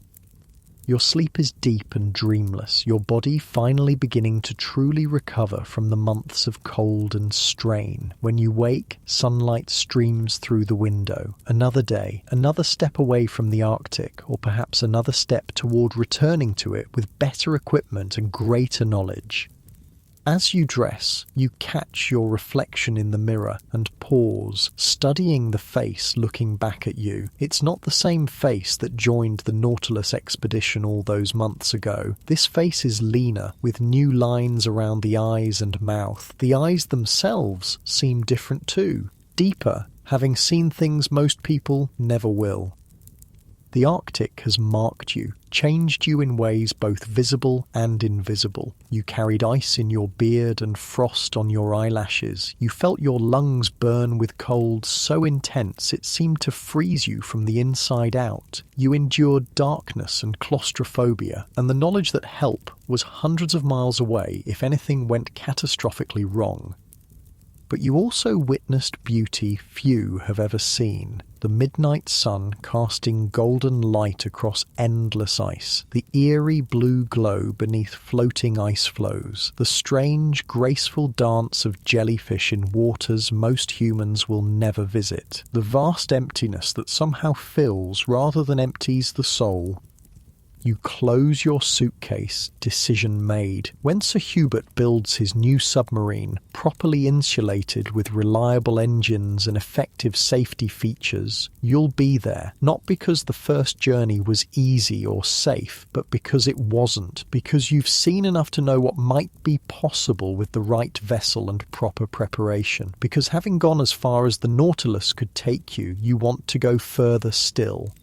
[SPEAKER 1] Your sleep is deep and dreamless, your body finally beginning to truly recover from the months of cold and strain. When you wake, sunlight streams through the window. Another day, another step away from the Arctic, or perhaps another step toward returning to it with better equipment and greater knowledge. As you dress, you catch your reflection in the mirror and pause, studying the face looking back at you. It's not the same face that joined the Nautilus expedition all those months ago. This face is leaner, with new lines around the eyes and mouth. The eyes themselves seem different too, deeper, having seen things most people never will. The Arctic has marked you, changed you in ways both visible and invisible. You carried ice in your beard and frost on your eyelashes. You felt your lungs burn with cold so intense it seemed to freeze you from the inside out. You endured darkness and claustrophobia, and the knowledge that help was hundreds of miles away if anything went catastrophically wrong. But you also witnessed beauty few have ever seen. The midnight sun casting golden light across endless ice, the eerie blue glow beneath floating ice floes, the strange, graceful dance of jellyfish in waters most humans will never visit, the vast emptiness that somehow fills rather than empties the soul. You close your suitcase, decision made. When Sir Hubert builds his new submarine, properly insulated with reliable engines and effective safety features, you'll be there, not because the first journey was easy or safe, but because it wasn't, because you've seen enough to know what might be possible with the right vessel and proper preparation, because having gone as far as the Nautilus could take you, you want to go further still.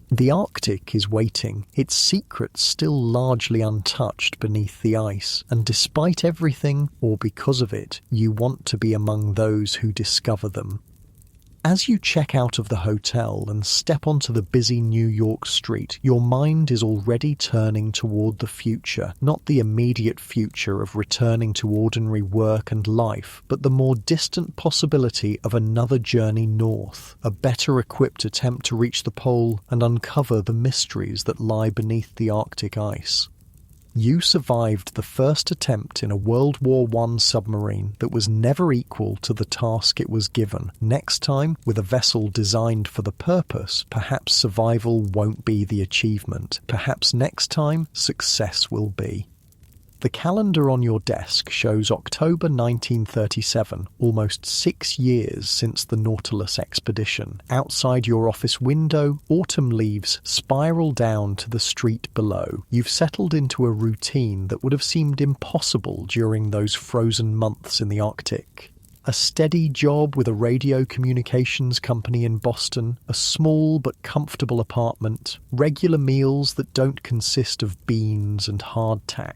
[SPEAKER 1] The Arctic is waiting, its secrets still largely untouched beneath the ice, and despite everything, or because of it, you want to be among those who discover them. As you check out of the hotel and step onto the busy New York street, your mind is already turning toward the future, not the immediate future of returning to ordinary work and life, but the more distant possibility of another journey north, a better equipped attempt to reach the pole and uncover the mysteries that lie beneath the Arctic ice. You survived the first attempt in a World War I submarine that was never equal to the task it was given. Next time, with a vessel designed for the purpose, perhaps survival won't be the achievement. Perhaps next time, success will be. The calendar on your desk shows October 1937, almost 6 years since the Nautilus expedition. Outside your office window, autumn leaves spiral down to the street below. You've settled into a routine that would have seemed impossible during those frozen months in the Arctic. A steady job with a radio communications company in Boston, a small but comfortable apartment, regular meals that don't consist of beans and hardtack.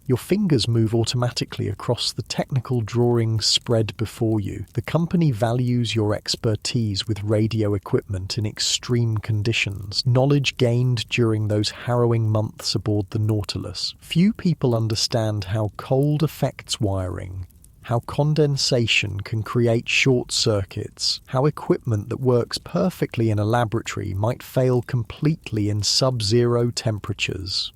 [SPEAKER 1] Your fingers move automatically across the technical drawings spread before you. The company values your expertise with radio equipment in extreme conditions, knowledge gained during those harrowing months aboard the Nautilus. Few people understand how cold affects wiring, how condensation can create short circuits, how equipment that works perfectly in a laboratory might fail completely in sub-zero temperatures.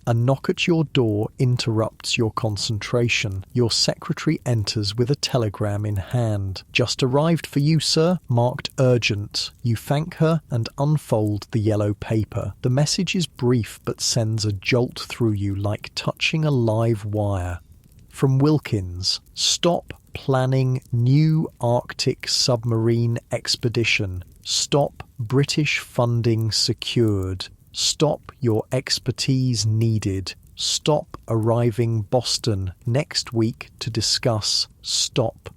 [SPEAKER 1] A knock at your door interrupts your concentration. Your secretary enters with a telegram in hand. "Just arrived for you, sir," marked urgent. You thank her and unfold the yellow paper. The message is brief but sends a jolt through you like touching a live wire. From Wilkins: "Stop planning new Arctic submarine expedition. Stop British funding secured. Stop your expertise needed. Stop arriving Boston next week to discuss. Stop."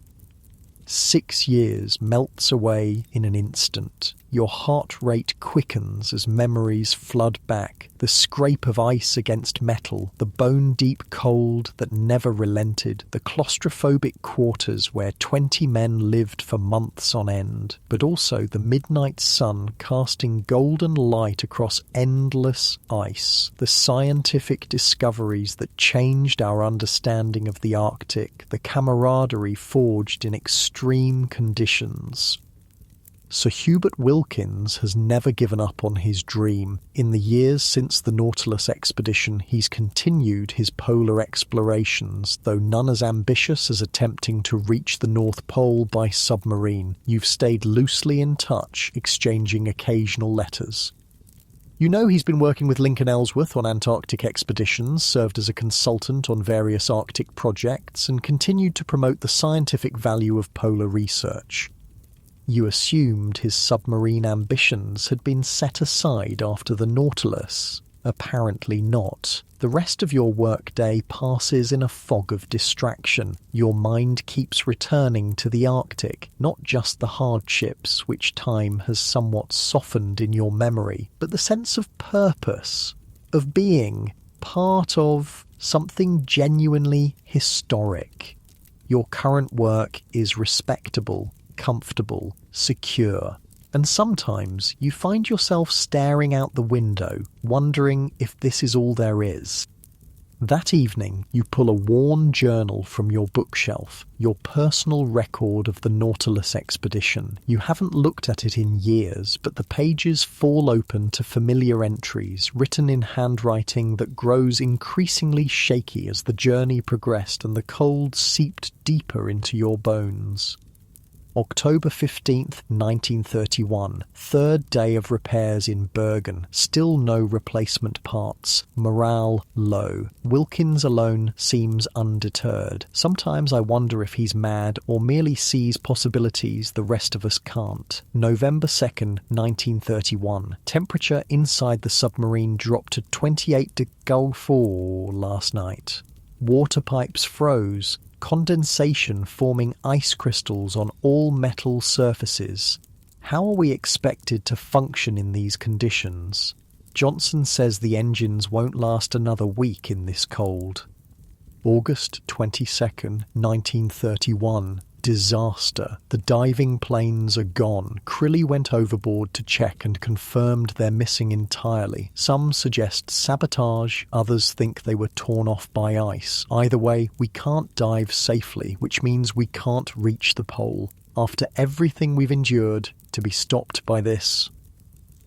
[SPEAKER 1] 6 years melts away in an instant. Your heart rate quickens as memories flood back. The scrape of ice against metal, the bone-deep cold that never relented, the claustrophobic quarters where 20 men lived for months on end, but also the midnight sun casting golden light across endless ice, the scientific discoveries that changed our understanding of the Arctic, the camaraderie forged in extreme conditions. Sir Hubert Wilkins has never given up on his dream. In the years since the Nautilus expedition, he's continued his polar explorations, though none as ambitious as attempting to reach the North Pole by submarine. You've stayed loosely in touch, exchanging occasional letters. You know he's been working with Lincoln Ellsworth on Antarctic expeditions, served as a consultant on various Arctic projects, and continued to promote the scientific value of polar research. You assumed his submarine ambitions had been set aside after the Nautilus. Apparently not. The rest of your workday passes in a fog of distraction. Your mind keeps returning to the Arctic, not just the hardships which time has somewhat softened in your memory, but the sense of purpose, of being part of something genuinely historic. Your current work is respectable, comfortable, secure, and sometimes you find yourself staring out the window, wondering if this is all there is. That evening, you pull a worn journal from your bookshelf, your personal record of the Nautilus expedition. You haven't looked at it in years, but the pages fall open to familiar entries, written in handwriting that grows increasingly shaky as the journey progressed and the cold seeped deeper into your bones. October 15th, 1931. Third day of repairs in Bergen. Still no replacement parts. Morale low. Wilkins alone seems undeterred. Sometimes I wonder if he's mad or merely sees possibilities the rest of us can't. November 2nd, 1931. Temperature inside the submarine dropped to 28 degrees last night. Water pipes froze. Condensation forming ice crystals on all metal surfaces. How are we expected to function in these conditions? Johnson says the engines won't last another week in this cold. August 22nd, 1931. Disaster. The diving planes are gone. Crilly went overboard to check and confirmed they're missing entirely. Some suggest sabotage, others think they were torn off by ice. Either way, we can't dive safely, which means we can't reach the pole. After everything we've endured, to be stopped by this.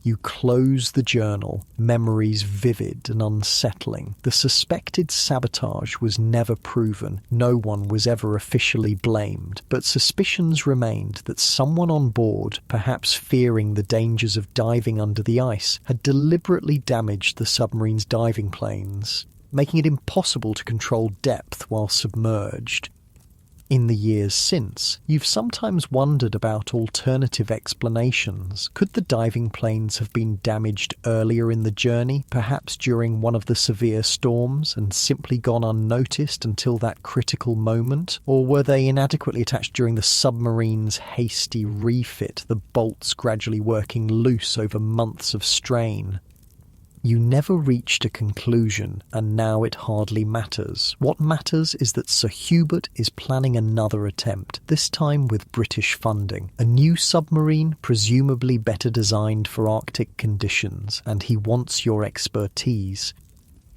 [SPEAKER 1] You close the journal, memories vivid and unsettling. The suspected sabotage was never proven. No one was ever officially blamed, but suspicions remained that someone on board, perhaps fearing the dangers of diving under the ice, had deliberately damaged the submarine's diving planes, making it impossible to control depth while submerged. In the years since, you've sometimes wondered about alternative explanations. Could the diving planes have been damaged earlier in the journey, perhaps during one of the severe storms, and simply gone unnoticed until that critical moment? Or were they inadequately attached during the submarine's hasty refit, the bolts gradually working loose over months of strain? You never reached a conclusion, and now it hardly matters. What matters is that Sir Hubert is planning another attempt, this time with British funding. A new submarine, presumably better designed for Arctic conditions, and he wants your expertise.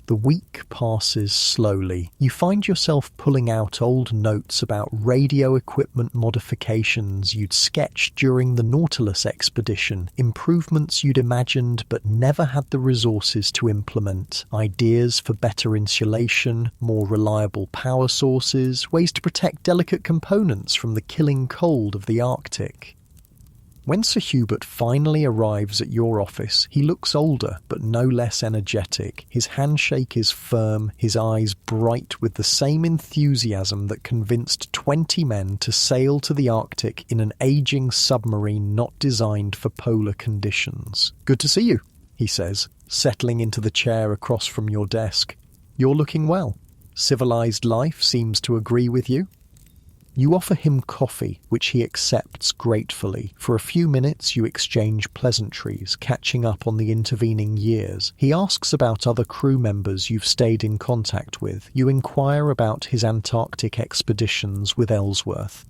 [SPEAKER 1] The week passes slowly. You find yourself pulling out old notes about radio equipment modifications you'd sketched during the Nautilus expedition, improvements you'd imagined but never had the resources to implement, ideas for better insulation, more reliable power sources, ways to protect delicate components from the killing cold of the Arctic. When Sir Hubert finally arrives at your office, he looks older but no less energetic. His handshake is firm, his eyes bright with the same enthusiasm that convinced 20 men to sail to the Arctic in an aging submarine not designed for polar conditions. "Good to see you," he says, settling into the chair across from your desk. "You're looking well. Civilized life seems to agree with you." You offer him coffee, which he accepts gratefully. For a few minutes you exchange pleasantries, catching up on the intervening years. He asks about other crew members you've stayed in contact with. You inquire about his Antarctic expeditions with Ellsworth.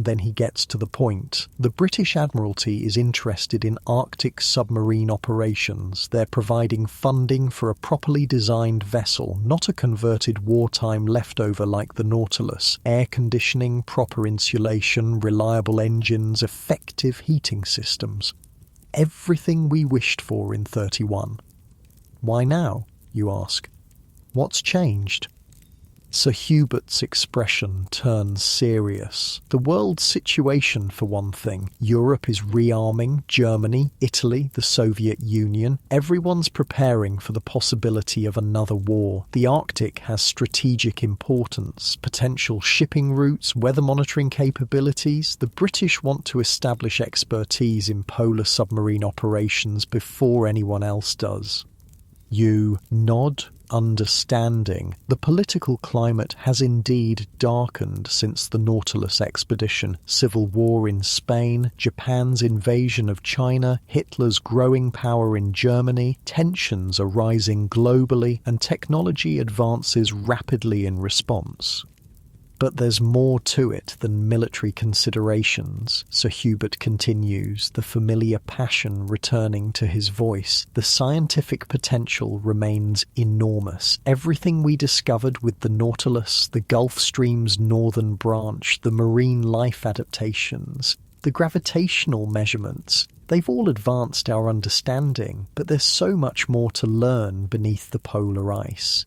[SPEAKER 1] Then he gets to the point. The British Admiralty is interested in Arctic submarine operations. They're providing funding for a properly designed vessel, not a converted wartime leftover like the Nautilus. Air conditioning, proper insulation, reliable engines, effective heating systems. Everything we wished for in 31. Why now, you ask? What's changed? Sir Hubert's expression turns serious. The world situation, for one thing. Europe is rearming, Germany, Italy, the Soviet Union. Everyone's preparing for the possibility of another war. The Arctic has strategic importance, potential shipping routes, weather monitoring capabilities. The British want to establish expertise in polar submarine operations before anyone else does. You nod, understanding. The political climate has indeed darkened since the Nautilus expedition. Civil war in Spain, Japan's invasion of China, Hitler's growing power in Germany, tensions are rising globally, and technology advances rapidly in response. But there's more to it than military considerations, Sir Hubert continues, the familiar passion returning to his voice. The scientific potential remains enormous. Everything we discovered with the Nautilus, the Gulf Stream's northern branch, the marine life adaptations, the gravitational measurements, they've all advanced our understanding, but there's so much more to learn beneath the polar ice.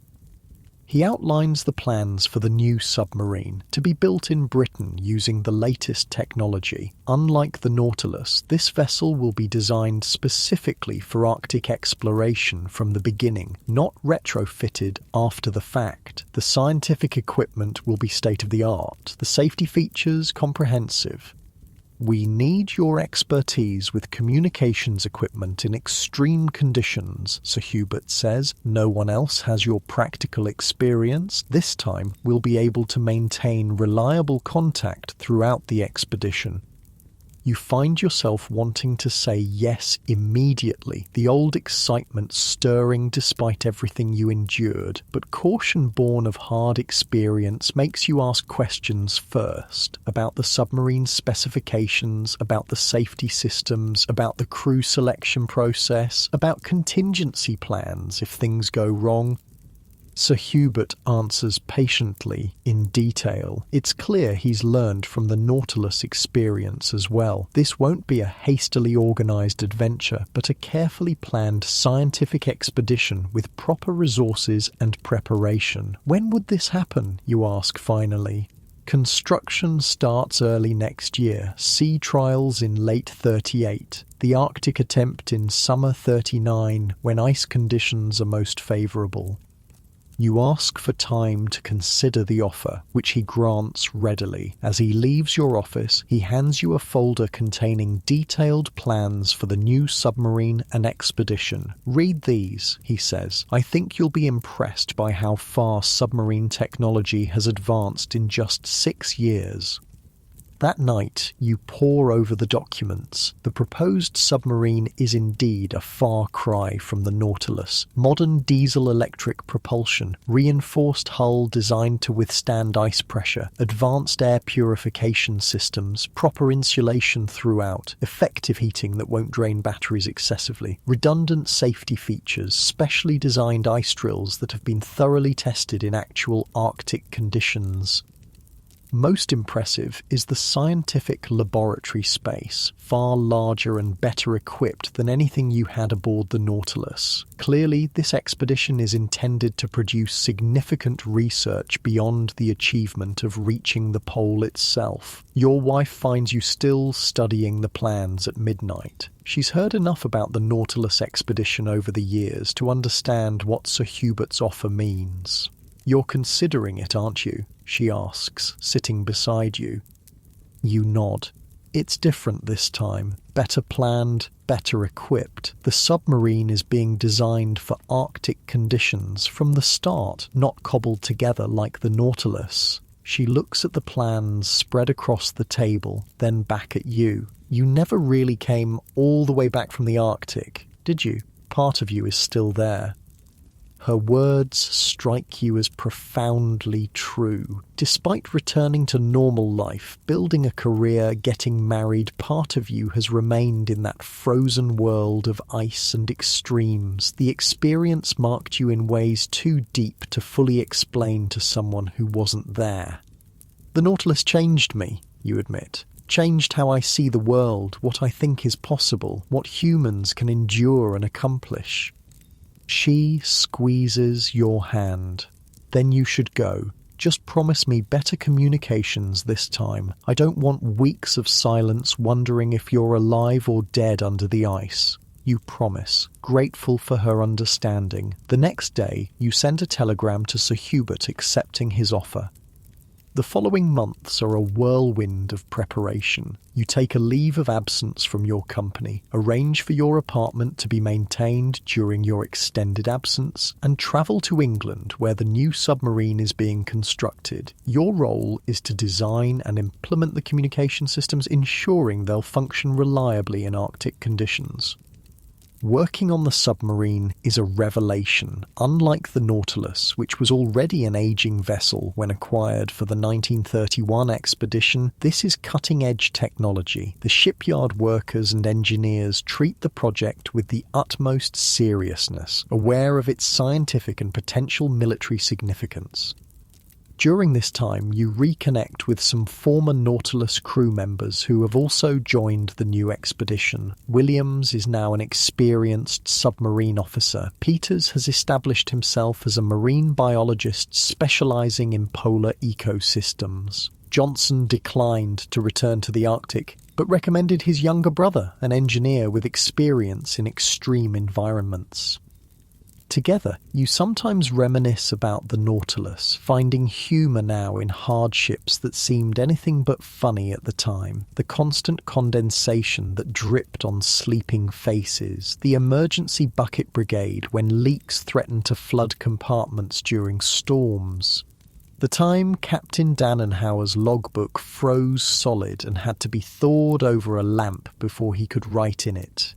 [SPEAKER 1] He outlines the plans for the new submarine, to be built in Britain using the latest technology. Unlike the Nautilus, this vessel will be designed specifically for Arctic exploration from the beginning, not retrofitted after the fact. The scientific equipment will be state-of-the-art, the safety features comprehensive. We need your expertise with communications equipment in extreme conditions, Sir Hubert says. No one else has your practical experience. This time we'll be able to maintain reliable contact throughout the expedition. You find yourself wanting to say yes immediately, the old excitement stirring despite everything you endured. But caution born of hard experience makes you ask questions first about the submarine specifications, about the safety systems, about the crew selection process, about contingency plans if things go wrong. Sir Hubert answers patiently, in detail. It's clear he's learned from the Nautilus experience as well. This won't be a hastily organised adventure, but a carefully planned scientific expedition with proper resources and preparation. When would this happen, you ask finally? Construction starts early next year, sea trials in late 38, the Arctic attempt in summer 39, when ice conditions are most favourable. You ask for time to consider the offer, which he grants readily. As he leaves your office, he hands you a folder containing detailed plans for the new submarine and expedition. Read these, he says. I think you'll be impressed by how far submarine technology has advanced in just 6 years. That night, you pore over the documents. The proposed submarine is indeed a far cry from the Nautilus. Modern diesel-electric propulsion, reinforced hull designed to withstand ice pressure, advanced air purification systems, proper insulation throughout, effective heating that won't drain batteries excessively, redundant safety features, specially designed ice drills that have been thoroughly tested in actual Arctic conditions. Most impressive is the scientific laboratory space, far larger and better equipped than anything you had aboard the Nautilus. Clearly, this expedition is intended to produce significant research beyond the achievement of reaching the pole itself. Your wife finds you still studying the plans at midnight. She's heard enough about the Nautilus expedition over the years to understand what Sir Hubert's offer means. You're considering it, aren't you? She asks, sitting beside you. You nod. It's different this time. Better planned, better equipped. The submarine is being designed for Arctic conditions from the start, not cobbled together like the Nautilus. She looks at the plans spread across the table, then back at you. You never really came all the way back from the Arctic, did you? Part of you is still there. Her words strike you as profoundly true. Despite returning to normal life, building a career, getting married, part of you has remained in that frozen world of ice and extremes. The experience marked you in ways too deep to fully explain to someone who wasn't there. The Nautilus changed me, you admit. Changed how I see the world, what I think is possible, what humans can endure and accomplish. She squeezes your hand. Then you should go. Just promise me better communications this time. I don't want weeks of silence wondering if you're alive or dead under the ice. You promise, grateful for her understanding. The next day, you send a telegram to Sir Hubert accepting his offer. The following months are a whirlwind of preparation. You take a leave of absence from your company, arrange for your apartment to be maintained during your extended absence, and travel to England where the new submarine is being constructed. Your role is to design and implement the communication systems, ensuring they'll function reliably in Arctic conditions. Working on the submarine is a revelation. Unlike the Nautilus, which was already an aging vessel when acquired for the 1931 expedition, this is cutting-edge technology. The shipyard workers and engineers treat the project with the utmost seriousness, aware of its scientific and potential military significance. During this time, you reconnect with some former Nautilus crew members who have also joined the new expedition. Williams is now an experienced submarine officer. Peters has established himself as a marine biologist specializing in polar ecosystems. Johnson declined to return to the Arctic, but recommended his younger brother, an engineer with experience in extreme environments. Together, you sometimes reminisce about the Nautilus, finding humour now in hardships that seemed anything but funny at the time. The constant condensation that dripped on sleeping faces, the emergency bucket brigade when leaks threatened to flood compartments during storms. The time Captain Dannenhauer's logbook froze solid and had to be thawed over a lamp before he could write in it.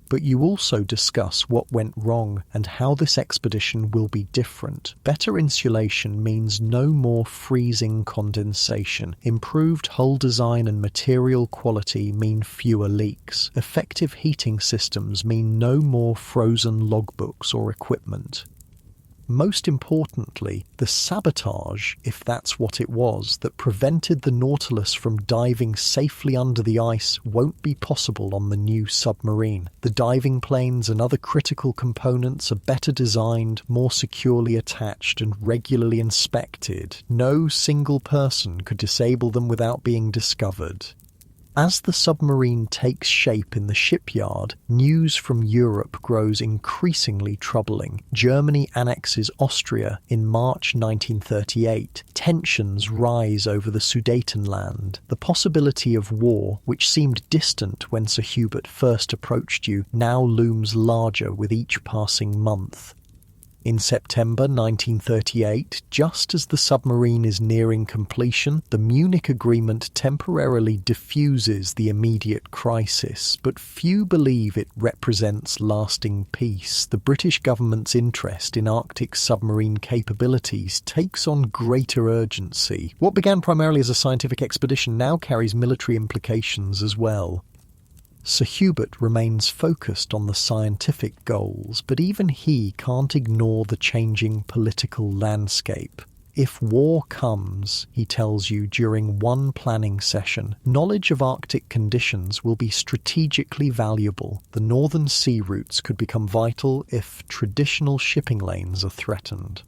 [SPEAKER 1] But you also discuss what went wrong and how this expedition will be different. Better insulation means no more freezing condensation. Improved hull design and material quality mean fewer leaks. Effective heating systems mean no more frozen logbooks or equipment. Most importantly, the sabotage, if that's what it was, that prevented the Nautilus from diving safely under the ice won't be possible on the new submarine. The diving planes and other critical components are better designed, more securely attached, and regularly inspected. No single person could disable them without being discovered. As the submarine takes shape in the shipyard, news from Europe grows increasingly troubling. Germany annexes Austria in March 1938. Tensions rise over the Sudetenland. The possibility of war, which seemed distant when Sir Hubert first approached you, now looms larger with each passing month. In September 1938, just as the submarine is nearing completion, the Munich Agreement temporarily diffuses the immediate crisis, but few believe it represents lasting peace. The British government's interest in Arctic submarine capabilities takes on greater urgency. What began primarily as a scientific expedition now carries military implications as well. Sir Hubert remains focused on the scientific goals, but even he can't ignore the changing political landscape. If war comes, he tells you during one planning session, knowledge of Arctic conditions will be strategically valuable. The northern sea routes could become vital if traditional shipping lanes are threatened.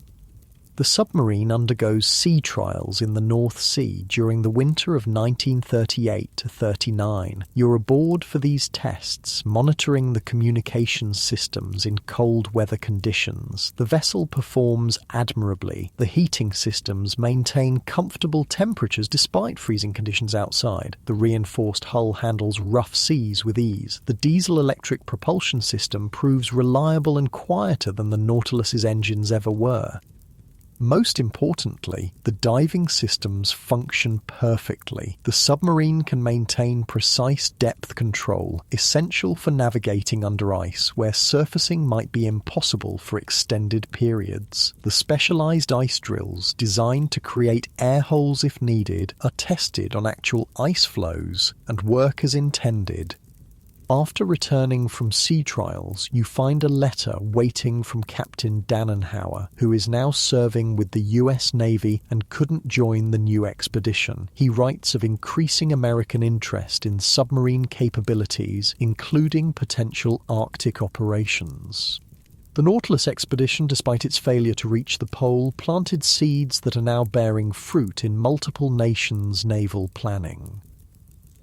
[SPEAKER 1] The submarine undergoes sea trials in the North Sea during the winter of 1938 to 39. You're aboard for these tests, monitoring the communications systems in cold weather conditions. The vessel performs admirably. The heating systems maintain comfortable temperatures despite freezing conditions outside. The reinforced hull handles rough seas with ease. The diesel-electric propulsion system proves reliable and quieter than the Nautilus's engines ever were. Most importantly, the diving systems function perfectly. The submarine can maintain precise depth control, essential for navigating under ice, where surfacing might be impossible for extended periods. The specialized ice drills, designed to create air holes if needed, are tested on actual ice flows and work as intended. After returning from sea trials, you find a letter waiting from Captain Dannenhauer, who is now serving with the US Navy and couldn't join the new expedition. He writes of increasing American interest in submarine capabilities, including potential Arctic operations. The Nautilus expedition, despite its failure to reach the pole, planted seeds that are now bearing fruit in multiple nations' naval planning.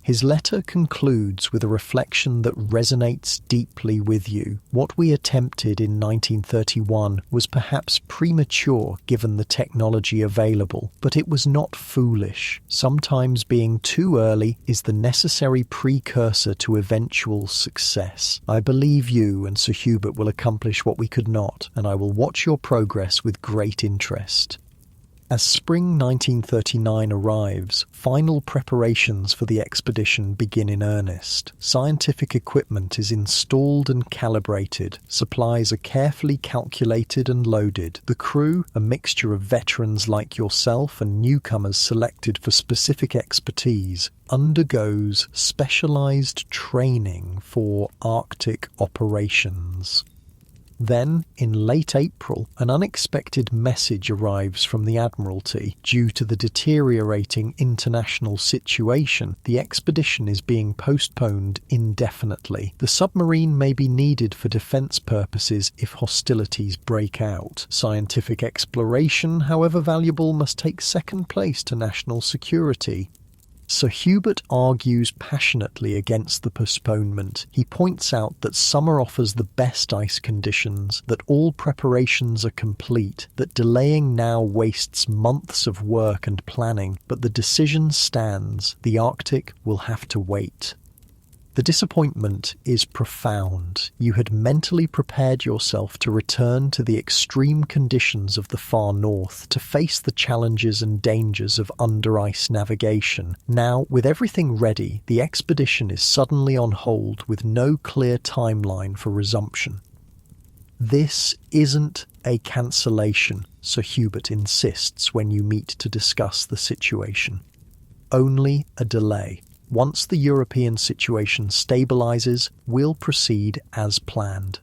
[SPEAKER 1] His letter concludes with a reflection that resonates deeply with you. What we attempted in 1931 was perhaps premature given the technology available, but it was not foolish. Sometimes being too early is the necessary precursor to eventual success. I believe you and Sir Hubert will accomplish what we could not, and I will watch your progress with great interest. As spring 1939 arrives, final preparations for the expedition begin in earnest. Scientific equipment is installed and calibrated. Supplies are carefully calculated and loaded. The crew, a mixture of veterans like yourself and newcomers selected for specific expertise, undergoes specialized training for Arctic operations. Then, in late April, an unexpected message arrives from the Admiralty. Due to the deteriorating international situation, the expedition is being postponed indefinitely. The submarine may be needed for defense purposes if hostilities break out. Scientific exploration, however valuable, must take second place to national security. Sir Hubert argues passionately against the postponement. He points out that summer offers the best ice conditions, that all preparations are complete, that delaying now wastes months of work and planning, but the decision stands. The Arctic will have to wait. The disappointment is profound. You had mentally prepared yourself to return to the extreme conditions of the far north, to face the challenges and dangers of under-ice navigation. Now, with everything ready, the expedition is suddenly on hold with no clear timeline for resumption. This isn't a cancellation, Sir Hubert insists when you meet to discuss the situation. Only a delay. Once the European situation stabilizes, we'll proceed as planned.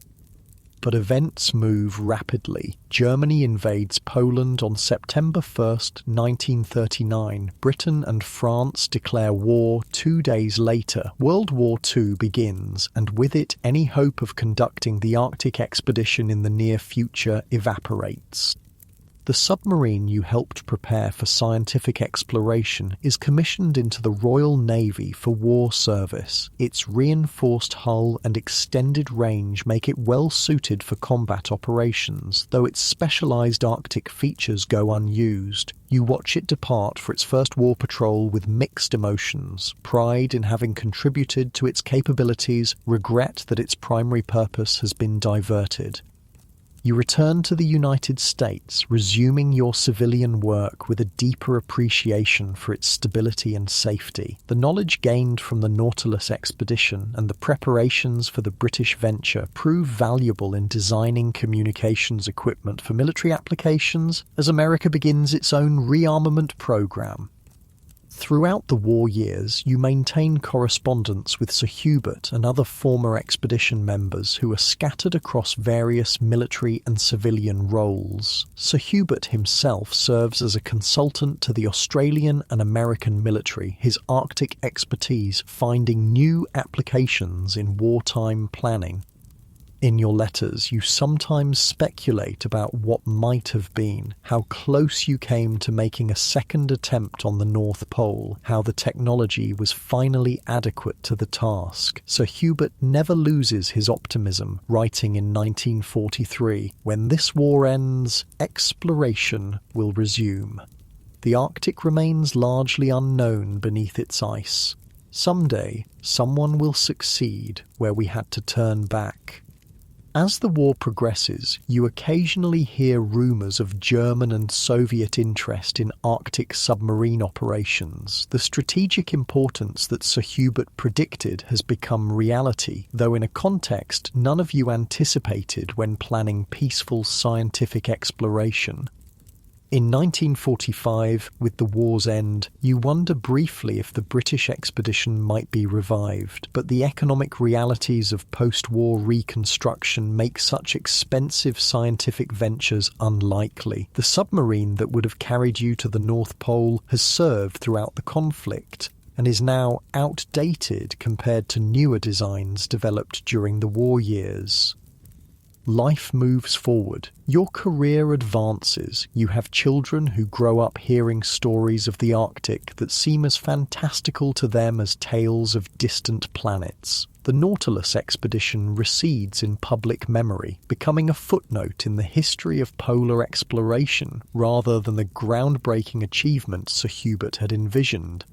[SPEAKER 1] But events move rapidly. Germany invades Poland on September 1st, 1939. Britain and France declare war 2 days later. World War II begins, and with it, any hope of conducting the Arctic expedition in the near future evaporates. The submarine you helped prepare for scientific exploration is commissioned into the Royal Navy for war service. Its reinforced hull and extended range make it well suited for combat operations, though its specialised Arctic features go unused. You watch it depart for its first war patrol with mixed emotions, pride in having contributed to its capabilities, regret that its primary purpose has been diverted. You return to the United States, resuming your civilian work with a deeper appreciation for its stability and safety. The knowledge gained from the Nautilus expedition and the preparations for the British venture prove valuable in designing communications equipment for military applications as America begins its own rearmament program. Throughout the war years, you maintain correspondence with Sir Hubert and other former expedition members who are scattered across various military and civilian roles. Sir Hubert himself serves as a consultant to the Australian and American military, his Arctic expertise finding new applications in wartime planning. In your letters, you sometimes speculate about what might have been, how close you came to making a second attempt on the North Pole, how the technology was finally adequate to the task. Sir Hubert never loses his optimism, writing in 1943, "When this war ends, exploration will resume." The Arctic remains largely unknown beneath its ice. Someday, someone will succeed where we had to turn back. As the war progresses, you occasionally hear rumours of German and Soviet interest in Arctic submarine operations. The strategic importance that Sir Hubert predicted has become reality, though in a context none of you anticipated when planning peaceful scientific exploration. In 1945, with the war's end, you wonder briefly if the British expedition might be revived, but the economic realities of post-war reconstruction make such expensive scientific ventures unlikely. The submarine that would have carried you to the North Pole has served throughout the conflict, and is now outdated compared to newer designs developed during the war years. Life moves forward. Your career advances. You have children who grow up hearing stories of the Arctic that seem as fantastical to them as tales of distant planets. The Nautilus expedition recedes in public memory, becoming a footnote in the history of polar exploration rather than the groundbreaking achievement Sir Hubert had envisioned.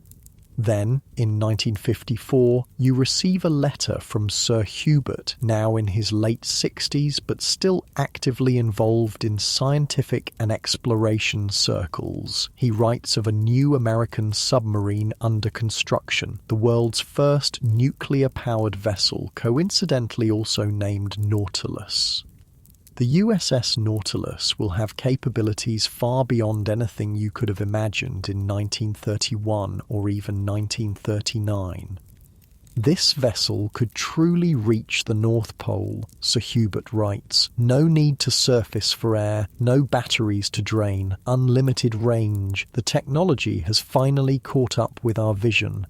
[SPEAKER 1] Then, in 1954, you receive a letter from Sir Hubert, now in his late 60s but still actively involved in scientific and exploration circles. He writes of a new American submarine under construction, the world's first nuclear-powered vessel, coincidentally also named Nautilus. The USS Nautilus will have capabilities far beyond anything you could have imagined in 1931 or even 1939. This vessel could truly reach the North Pole, Sir Hubert writes. No need to surface for air, no batteries to drain, unlimited range. The technology has finally caught up with our vision.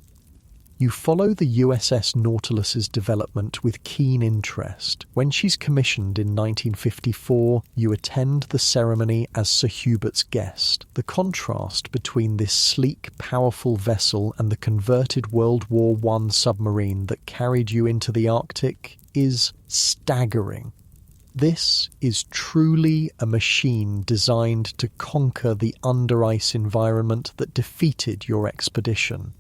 [SPEAKER 1] You follow the USS Nautilus's development with keen interest. When she's commissioned in 1954, you attend the ceremony as Sir Hubert's guest. The contrast between this sleek, powerful vessel and the converted World War I submarine that carried you into the Arctic is staggering. This is truly a machine designed to conquer the under-ice environment that defeated your expedition.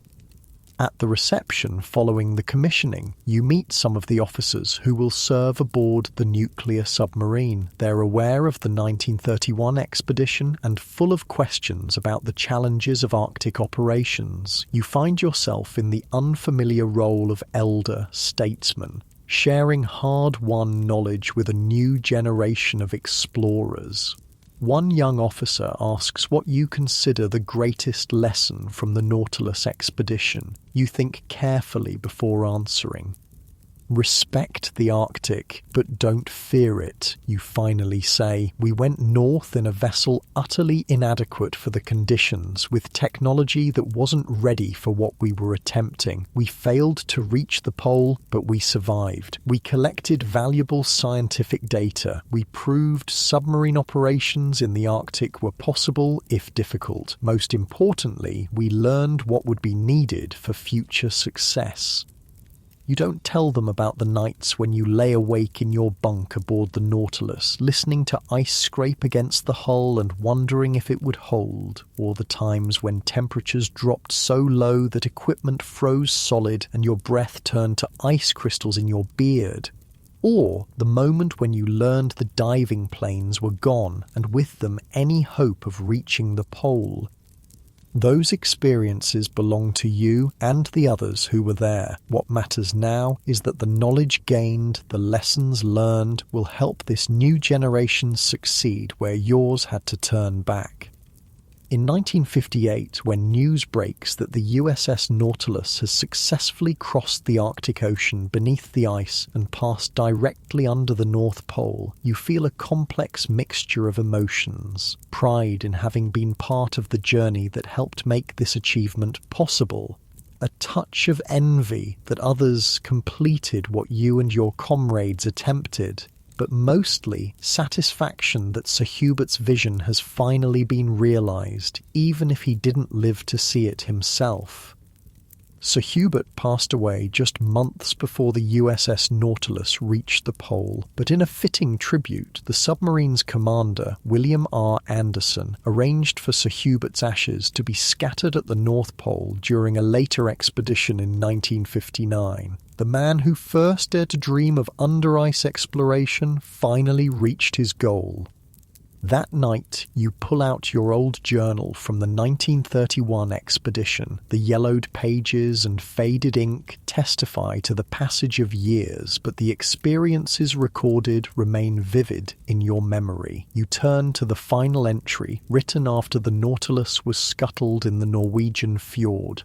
[SPEAKER 1] At the reception following the commissioning, you meet some of the officers who will serve aboard the nuclear submarine. They're aware of the 1931 expedition and full of questions about the challenges of Arctic operations. You find yourself in the unfamiliar role of elder statesman, sharing hard-won knowledge with a new generation of explorers. One young officer asks what you consider the greatest lesson from the Nautilus expedition. You think carefully before answering. Respect the Arctic, but don't fear it, you finally say. We went north in a vessel utterly inadequate for the conditions, with technology that wasn't ready for what we were attempting. We failed to reach the pole, but we survived. We collected valuable scientific data. We proved submarine operations in the Arctic were possible, if difficult. Most importantly, we learned what would be needed for future success. You don't tell them about the nights when you lay awake in your bunk aboard the Nautilus, listening to ice scrape against the hull and wondering if it would hold, or the times when temperatures dropped so low that equipment froze solid and your breath turned to ice crystals in your beard. Or the moment when you learned the diving planes were gone and with them any hope of reaching the pole. Those experiences belong to you and the others who were there. What matters now is that the knowledge gained, the lessons learned, will help this new generation succeed where yours had to turn back. In 1958, when news breaks that the USS Nautilus has successfully crossed the Arctic Ocean beneath the ice and passed directly under the North Pole, you feel a complex mixture of emotions. Pride in having been part of the journey that helped make this achievement possible. A touch of envy that others completed what you and your comrades attempted. But mostly satisfaction that Sir Hubert's vision has finally been realised, even if he didn't live to see it himself. Sir Hubert passed away just months before the USS Nautilus reached the pole, but in a fitting tribute, the submarine's commander, William R. Anderson, arranged for Sir Hubert's ashes to be scattered at the North Pole during a later expedition in 1959. The man who first dared to dream of under-ice exploration finally reached his goal. That night, you pull out your old journal from the 1931 expedition. The yellowed pages and faded ink testify to the passage of years, but the experiences recorded remain vivid in your memory. You turn to the final entry, written after the Nautilus was scuttled in the Norwegian fjord.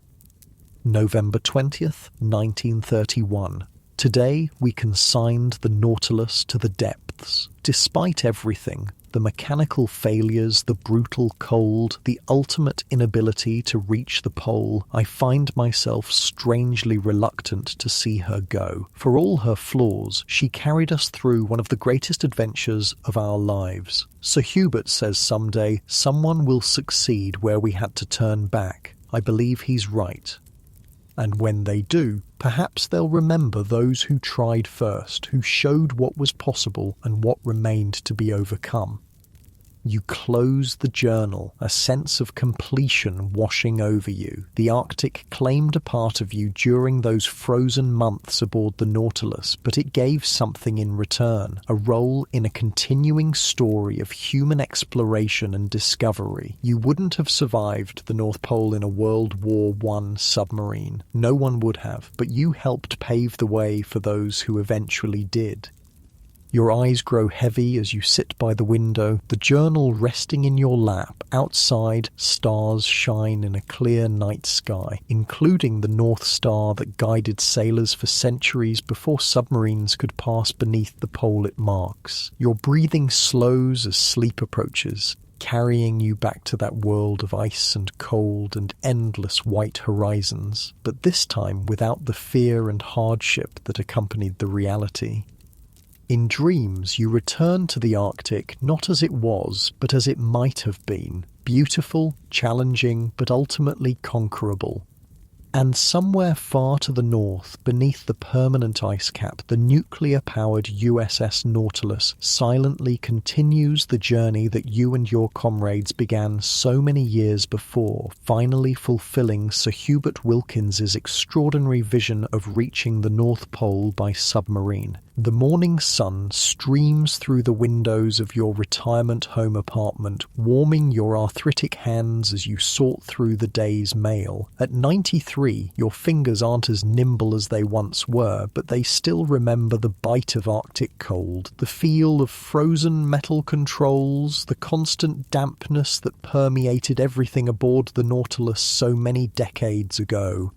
[SPEAKER 1] November 20th, 1931. Today, we consigned the Nautilus to the depths. Despite everything, the mechanical failures, the brutal cold, the ultimate inability to reach the pole, I find myself strangely reluctant to see her go. For all her flaws, she carried us through one of the greatest adventures of our lives. Sir Hubert says someday, someone will succeed where we had to turn back. I believe he's right. And when they do, perhaps they'll remember those who tried first, who showed what was possible and what remained to be overcome. You close the journal, a sense of completion washing over you. The Arctic claimed a part of you during those frozen months aboard the Nautilus, but it gave something in return, a role in a continuing story of human exploration and discovery. You wouldn't have survived the North Pole in a World War I submarine. No one would have, but you helped pave the way for those who eventually did. Your eyes grow heavy as you sit by the window, the journal resting in your lap. Outside, stars shine in a clear night sky, including the North Star that guided sailors for centuries before submarines could pass beneath the pole it marks. Your breathing slows as sleep approaches, carrying you back to that world of ice and cold and endless white horizons, but this time without the fear and hardship that accompanied the reality. In dreams, you return to the Arctic not as it was, but as it might have been. Beautiful, challenging, but ultimately conquerable. And somewhere far to the north, beneath the permanent ice cap, the nuclear-powered USS Nautilus silently continues the journey that you and your comrades began so many years before, finally fulfilling Sir Hubert Wilkins's extraordinary vision of reaching the North Pole by submarine. The morning sun streams through the windows of your retirement home apartment, warming your arthritic hands as you sort through the day's mail. At 93, your fingers aren't as nimble as they once were, but they still remember the bite of Arctic cold, the feel of frozen metal controls, the constant dampness that permeated everything aboard the Nautilus so many decades ago.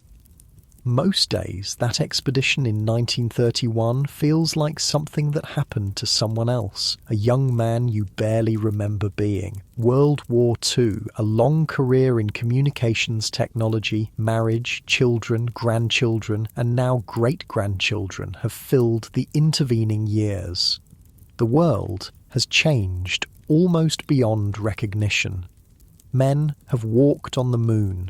[SPEAKER 1] Most days, that expedition in 1931 feels like something that happened to someone else, a young man you barely remember being. World War II, a long career in communications technology, marriage, children, grandchildren, and now great-grandchildren have filled the intervening years. The world has changed almost beyond recognition. Men have walked on the moon.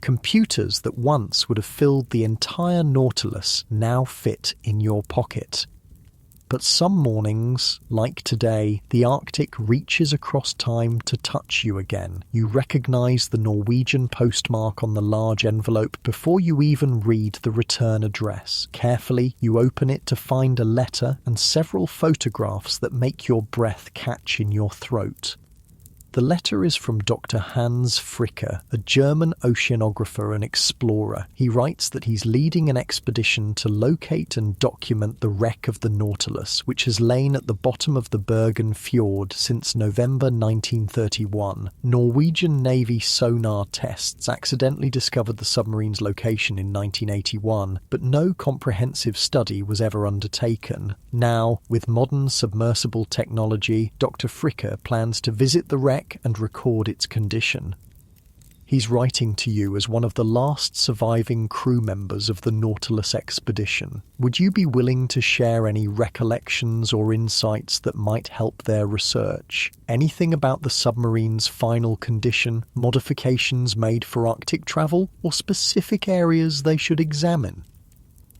[SPEAKER 1] Computers that once would have filled the entire Nautilus now fit in your pocket. But some mornings, like today, the Arctic reaches across time to touch you again. You recognise the Norwegian postmark on the large envelope before you even read the return address. Carefully, you open it to find a letter and several photographs that make your breath catch in your throat. The letter is from Dr. Hans Fricke, a German oceanographer and explorer. He writes that he's leading an expedition to locate and document the wreck of the Nautilus, which has lain at the bottom of the Bergen Fjord since November 1931. Norwegian Navy sonar tests accidentally discovered the submarine's location in 1981, but no comprehensive study was ever undertaken. Now, with modern submersible technology, Dr. Fricke plans to visit the wreck and record its condition. He's writing to you as one of the last surviving crew members of the Nautilus expedition. Would you be willing to share any recollections or insights that might help their research? Anything about the submarine's final condition, modifications made for Arctic travel, or specific areas they should examine?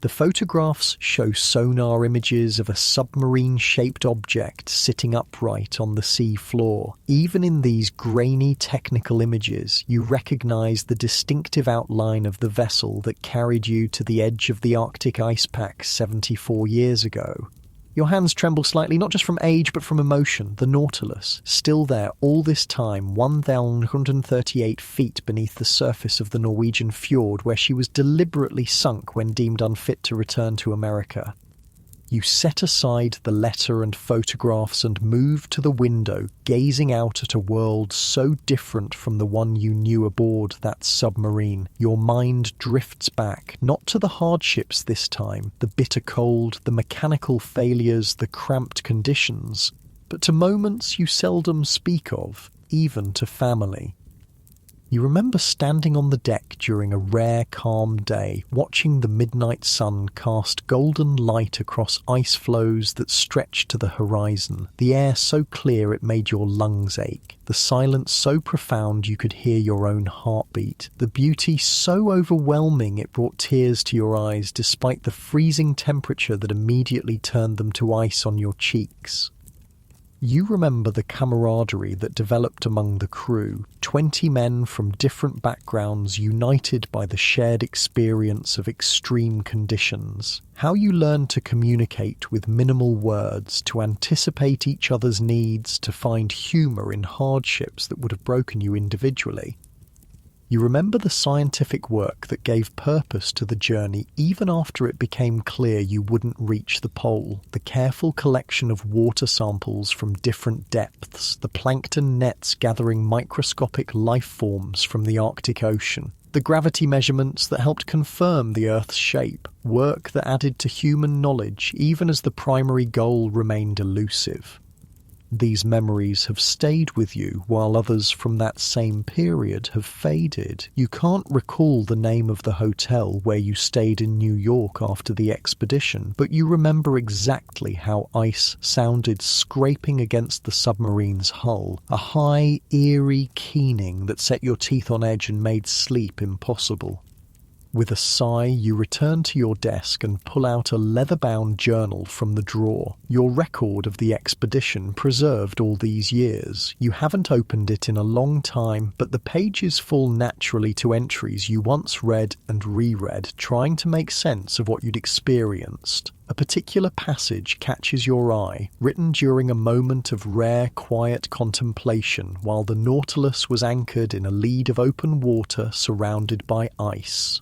[SPEAKER 1] The photographs show sonar images of a submarine-shaped object sitting upright on the sea floor. Even in these grainy technical images, you recognise the distinctive outline of the vessel that carried you to the edge of the Arctic ice pack 74 years ago. Your hands tremble slightly, not just from age but from emotion. The Nautilus, still there all this time, 1,138 feet beneath the surface of the Norwegian fjord where she was deliberately sunk when deemed unfit to return to America. You set aside the letter and photographs and move to the window, gazing out at a world so different from the one you knew aboard that submarine. Your mind drifts back, not to the hardships this time, the bitter cold, the mechanical failures, the cramped conditions, but to moments you seldom speak of, even to family. You remember standing on the deck during a rare calm day, watching the midnight sun cast golden light across ice floes that stretched to the horizon, the air so clear it made your lungs ache, the silence so profound you could hear your own heartbeat, the beauty so overwhelming it brought tears to your eyes despite the freezing temperature that immediately turned them to ice on your cheeks. You remember the camaraderie that developed among the crew, 20 men from different backgrounds united by the shared experience of extreme conditions. How you learned to communicate with minimal words, to anticipate each other's needs, to find humour in hardships that would have broken you individually. You remember the scientific work that gave purpose to the journey even after it became clear you wouldn't reach the pole, the careful collection of water samples from different depths, the plankton nets gathering microscopic life forms from the Arctic Ocean, the gravity measurements that helped confirm the Earth's shape, work that added to human knowledge even as the primary goal remained elusive. These memories have stayed with you while others from that same period have faded. You can't recall the name of the hotel where you stayed in New York after the expedition, but you remember exactly how ice sounded scraping against the submarine's hull, a high, eerie keening that set your teeth on edge and made sleep impossible. With a sigh, you return to your desk and pull out a leather-bound journal from the drawer. Your record of the expedition preserved all these years. You haven't opened it in a long time, but the pages fall naturally to entries you once read and reread, trying to make sense of what you'd experienced. A particular passage catches your eye, written during a moment of rare, quiet contemplation while the Nautilus was anchored in a lead of open water surrounded by ice.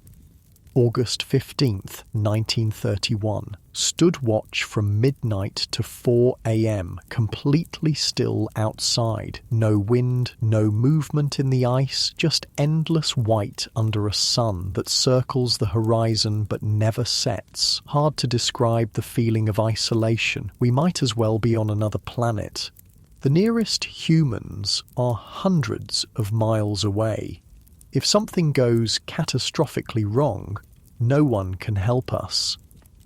[SPEAKER 1] August 15th, 1931. Stood watch from midnight to 4 a.m, completely still outside. No wind, no movement in the ice, just endless white under a sun that circles the horizon but never sets. Hard to describe the feeling of isolation. We might as well be on another planet. The nearest humans are hundreds of miles away. If something goes catastrophically wrong, no one can help us.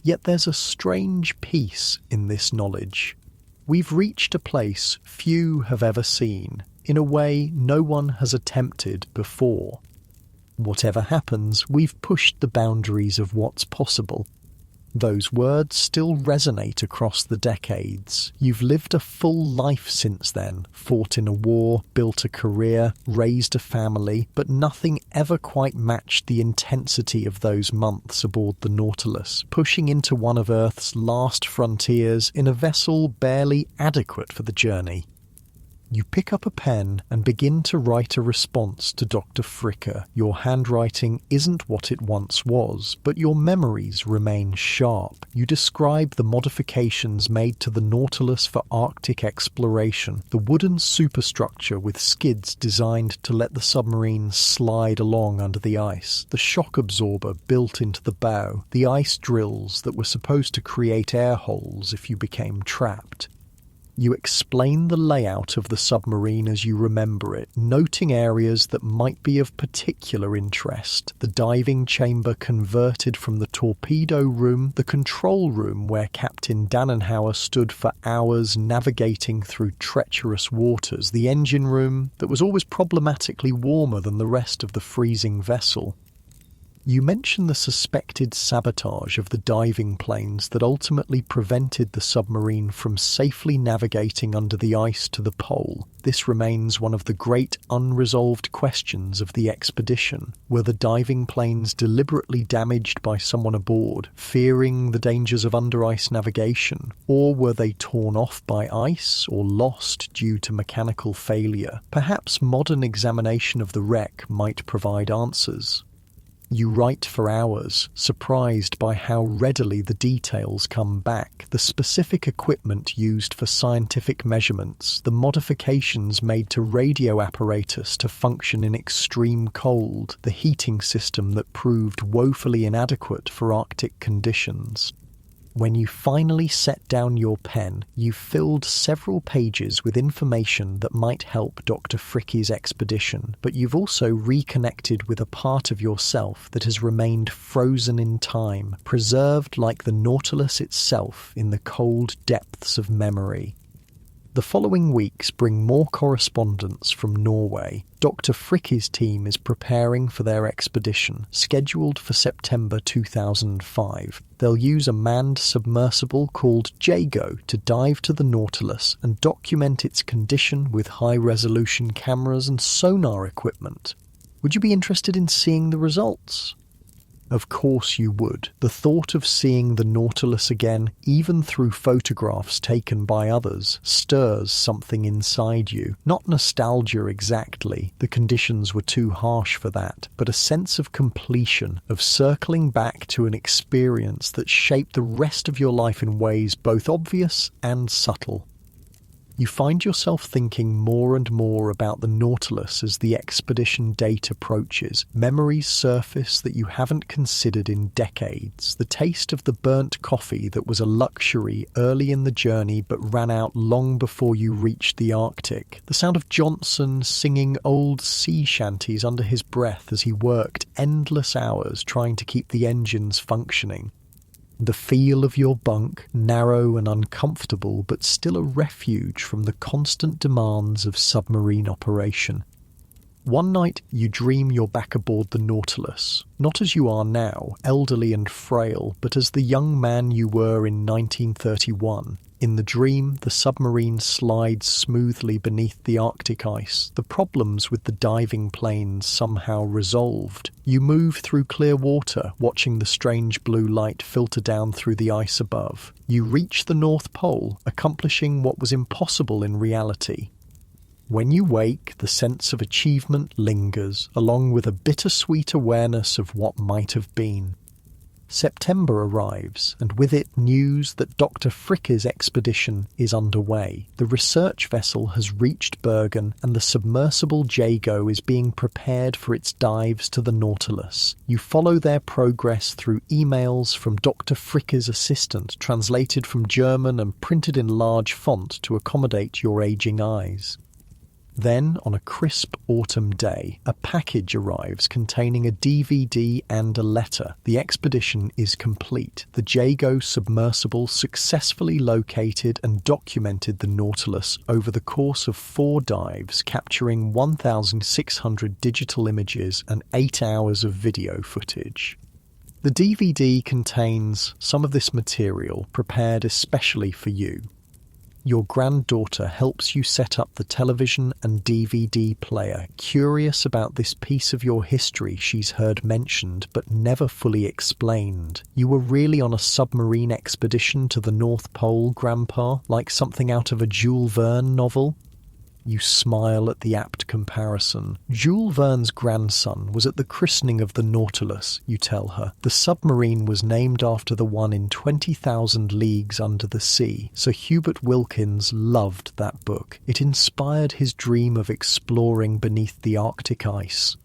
[SPEAKER 1] Yet there's a strange peace in this knowledge. We've reached a place few have ever seen, in a way no one has attempted before. Whatever happens, we've pushed the boundaries of what's possible. Those words still resonate across the decades. You've lived a full life since then, fought in a war, built a career, raised a family, but nothing ever quite matched the intensity of those months aboard the Nautilus, pushing into one of Earth's last frontiers in a vessel barely adequate for the journey. You pick up a pen and begin to write a response to Dr. Fricker. Your handwriting isn't what it once was, but your memories remain sharp. You describe the modifications made to the Nautilus for Arctic exploration, the wooden superstructure with skids designed to let the submarine slide along under the ice, the shock absorber built into the bow, the ice drills that were supposed to create air holes if you became trapped. You explain the layout of the submarine as you remember it, noting areas that might be of particular interest. The diving chamber converted from the torpedo room, the control room where Captain Dannenhauer stood for hours navigating through treacherous waters, the engine room that was always problematically warmer than the rest of the freezing vessel. You mention the suspected sabotage of the diving planes that ultimately prevented the submarine from safely navigating under the ice to the pole. This remains one of the great unresolved questions of the expedition. Were the diving planes deliberately damaged by someone aboard, fearing the dangers of under-ice navigation? Or were they torn off by ice or lost due to mechanical failure? Perhaps modern examination of the wreck might provide answers. You write for hours, surprised by how readily the details come back, the specific equipment used for scientific measurements, the modifications made to radio apparatus to function in extreme cold, the heating system that proved woefully inadequate for Arctic conditions. When you finally set down your pen, you filled several pages with information that might help Dr. Fricky's expedition, but you've also reconnected with a part of yourself that has remained frozen in time, preserved like the Nautilus itself in the cold depths of memory. The following weeks bring more correspondence from Norway. Dr. Fricky's team is preparing for their expedition, scheduled for September 2005. They'll use a manned submersible called Jago to dive to the Nautilus and document its condition with high-resolution cameras and sonar equipment. Would you be interested in seeing the results? Of course you would. The thought of seeing the Nautilus again, even through photographs taken by others, stirs something inside you. Not nostalgia exactly, the conditions were too harsh for that, but a sense of completion, of circling back to an experience that shaped the rest of your life in ways both obvious and subtle. You find yourself thinking more and more about the Nautilus as the expedition date approaches. Memories surface that you haven't considered in decades. The taste of the burnt coffee that was a luxury early in the journey but ran out long before you reached the Arctic. The sound of Johnson singing old sea shanties under his breath as he worked endless hours trying to keep the engines functioning. The feel of your bunk, narrow and uncomfortable, but still a refuge from the constant demands of submarine operation. One night, you dream you're back aboard the Nautilus, not as you are now, elderly and frail, but as the young man you were in 1931. In the dream, the submarine slides smoothly beneath the Arctic ice, the problems with the diving planes somehow resolved. You move through clear water, watching the strange blue light filter down through the ice above. You reach the North Pole, accomplishing what was impossible in reality. When you wake, the sense of achievement lingers, along with a bittersweet awareness of what might have been. September arrives, and with it news that Dr. Fricke's expedition is underway. The research vessel has reached Bergen, and the submersible Jago is being prepared for its dives to the Nautilus. You follow their progress through emails from Dr. Fricke's assistant, translated from German and printed in large font to accommodate your aging eyes. Then, on a crisp autumn day, a package arrives containing a DVD and a letter. The expedition is complete. The Jago submersible successfully located and documented the Nautilus over the course of 4 dives, capturing 1,600 digital images and 8 hours of video footage. The DVD contains some of this material prepared especially for you. Your granddaughter helps you set up the television and DVD player, curious about this piece of your history she's heard mentioned but never fully explained. You were really on a submarine expedition to the North Pole, Grandpa, like something out of a Jules Verne novel? You smile at the apt comparison. Jules Verne's grandson was at the christening of the Nautilus, you tell her. The submarine was named after the one in 20,000 Leagues Under the Sea, so Hubert Wilkins loved that book. It inspired his dream of exploring beneath the Arctic ice.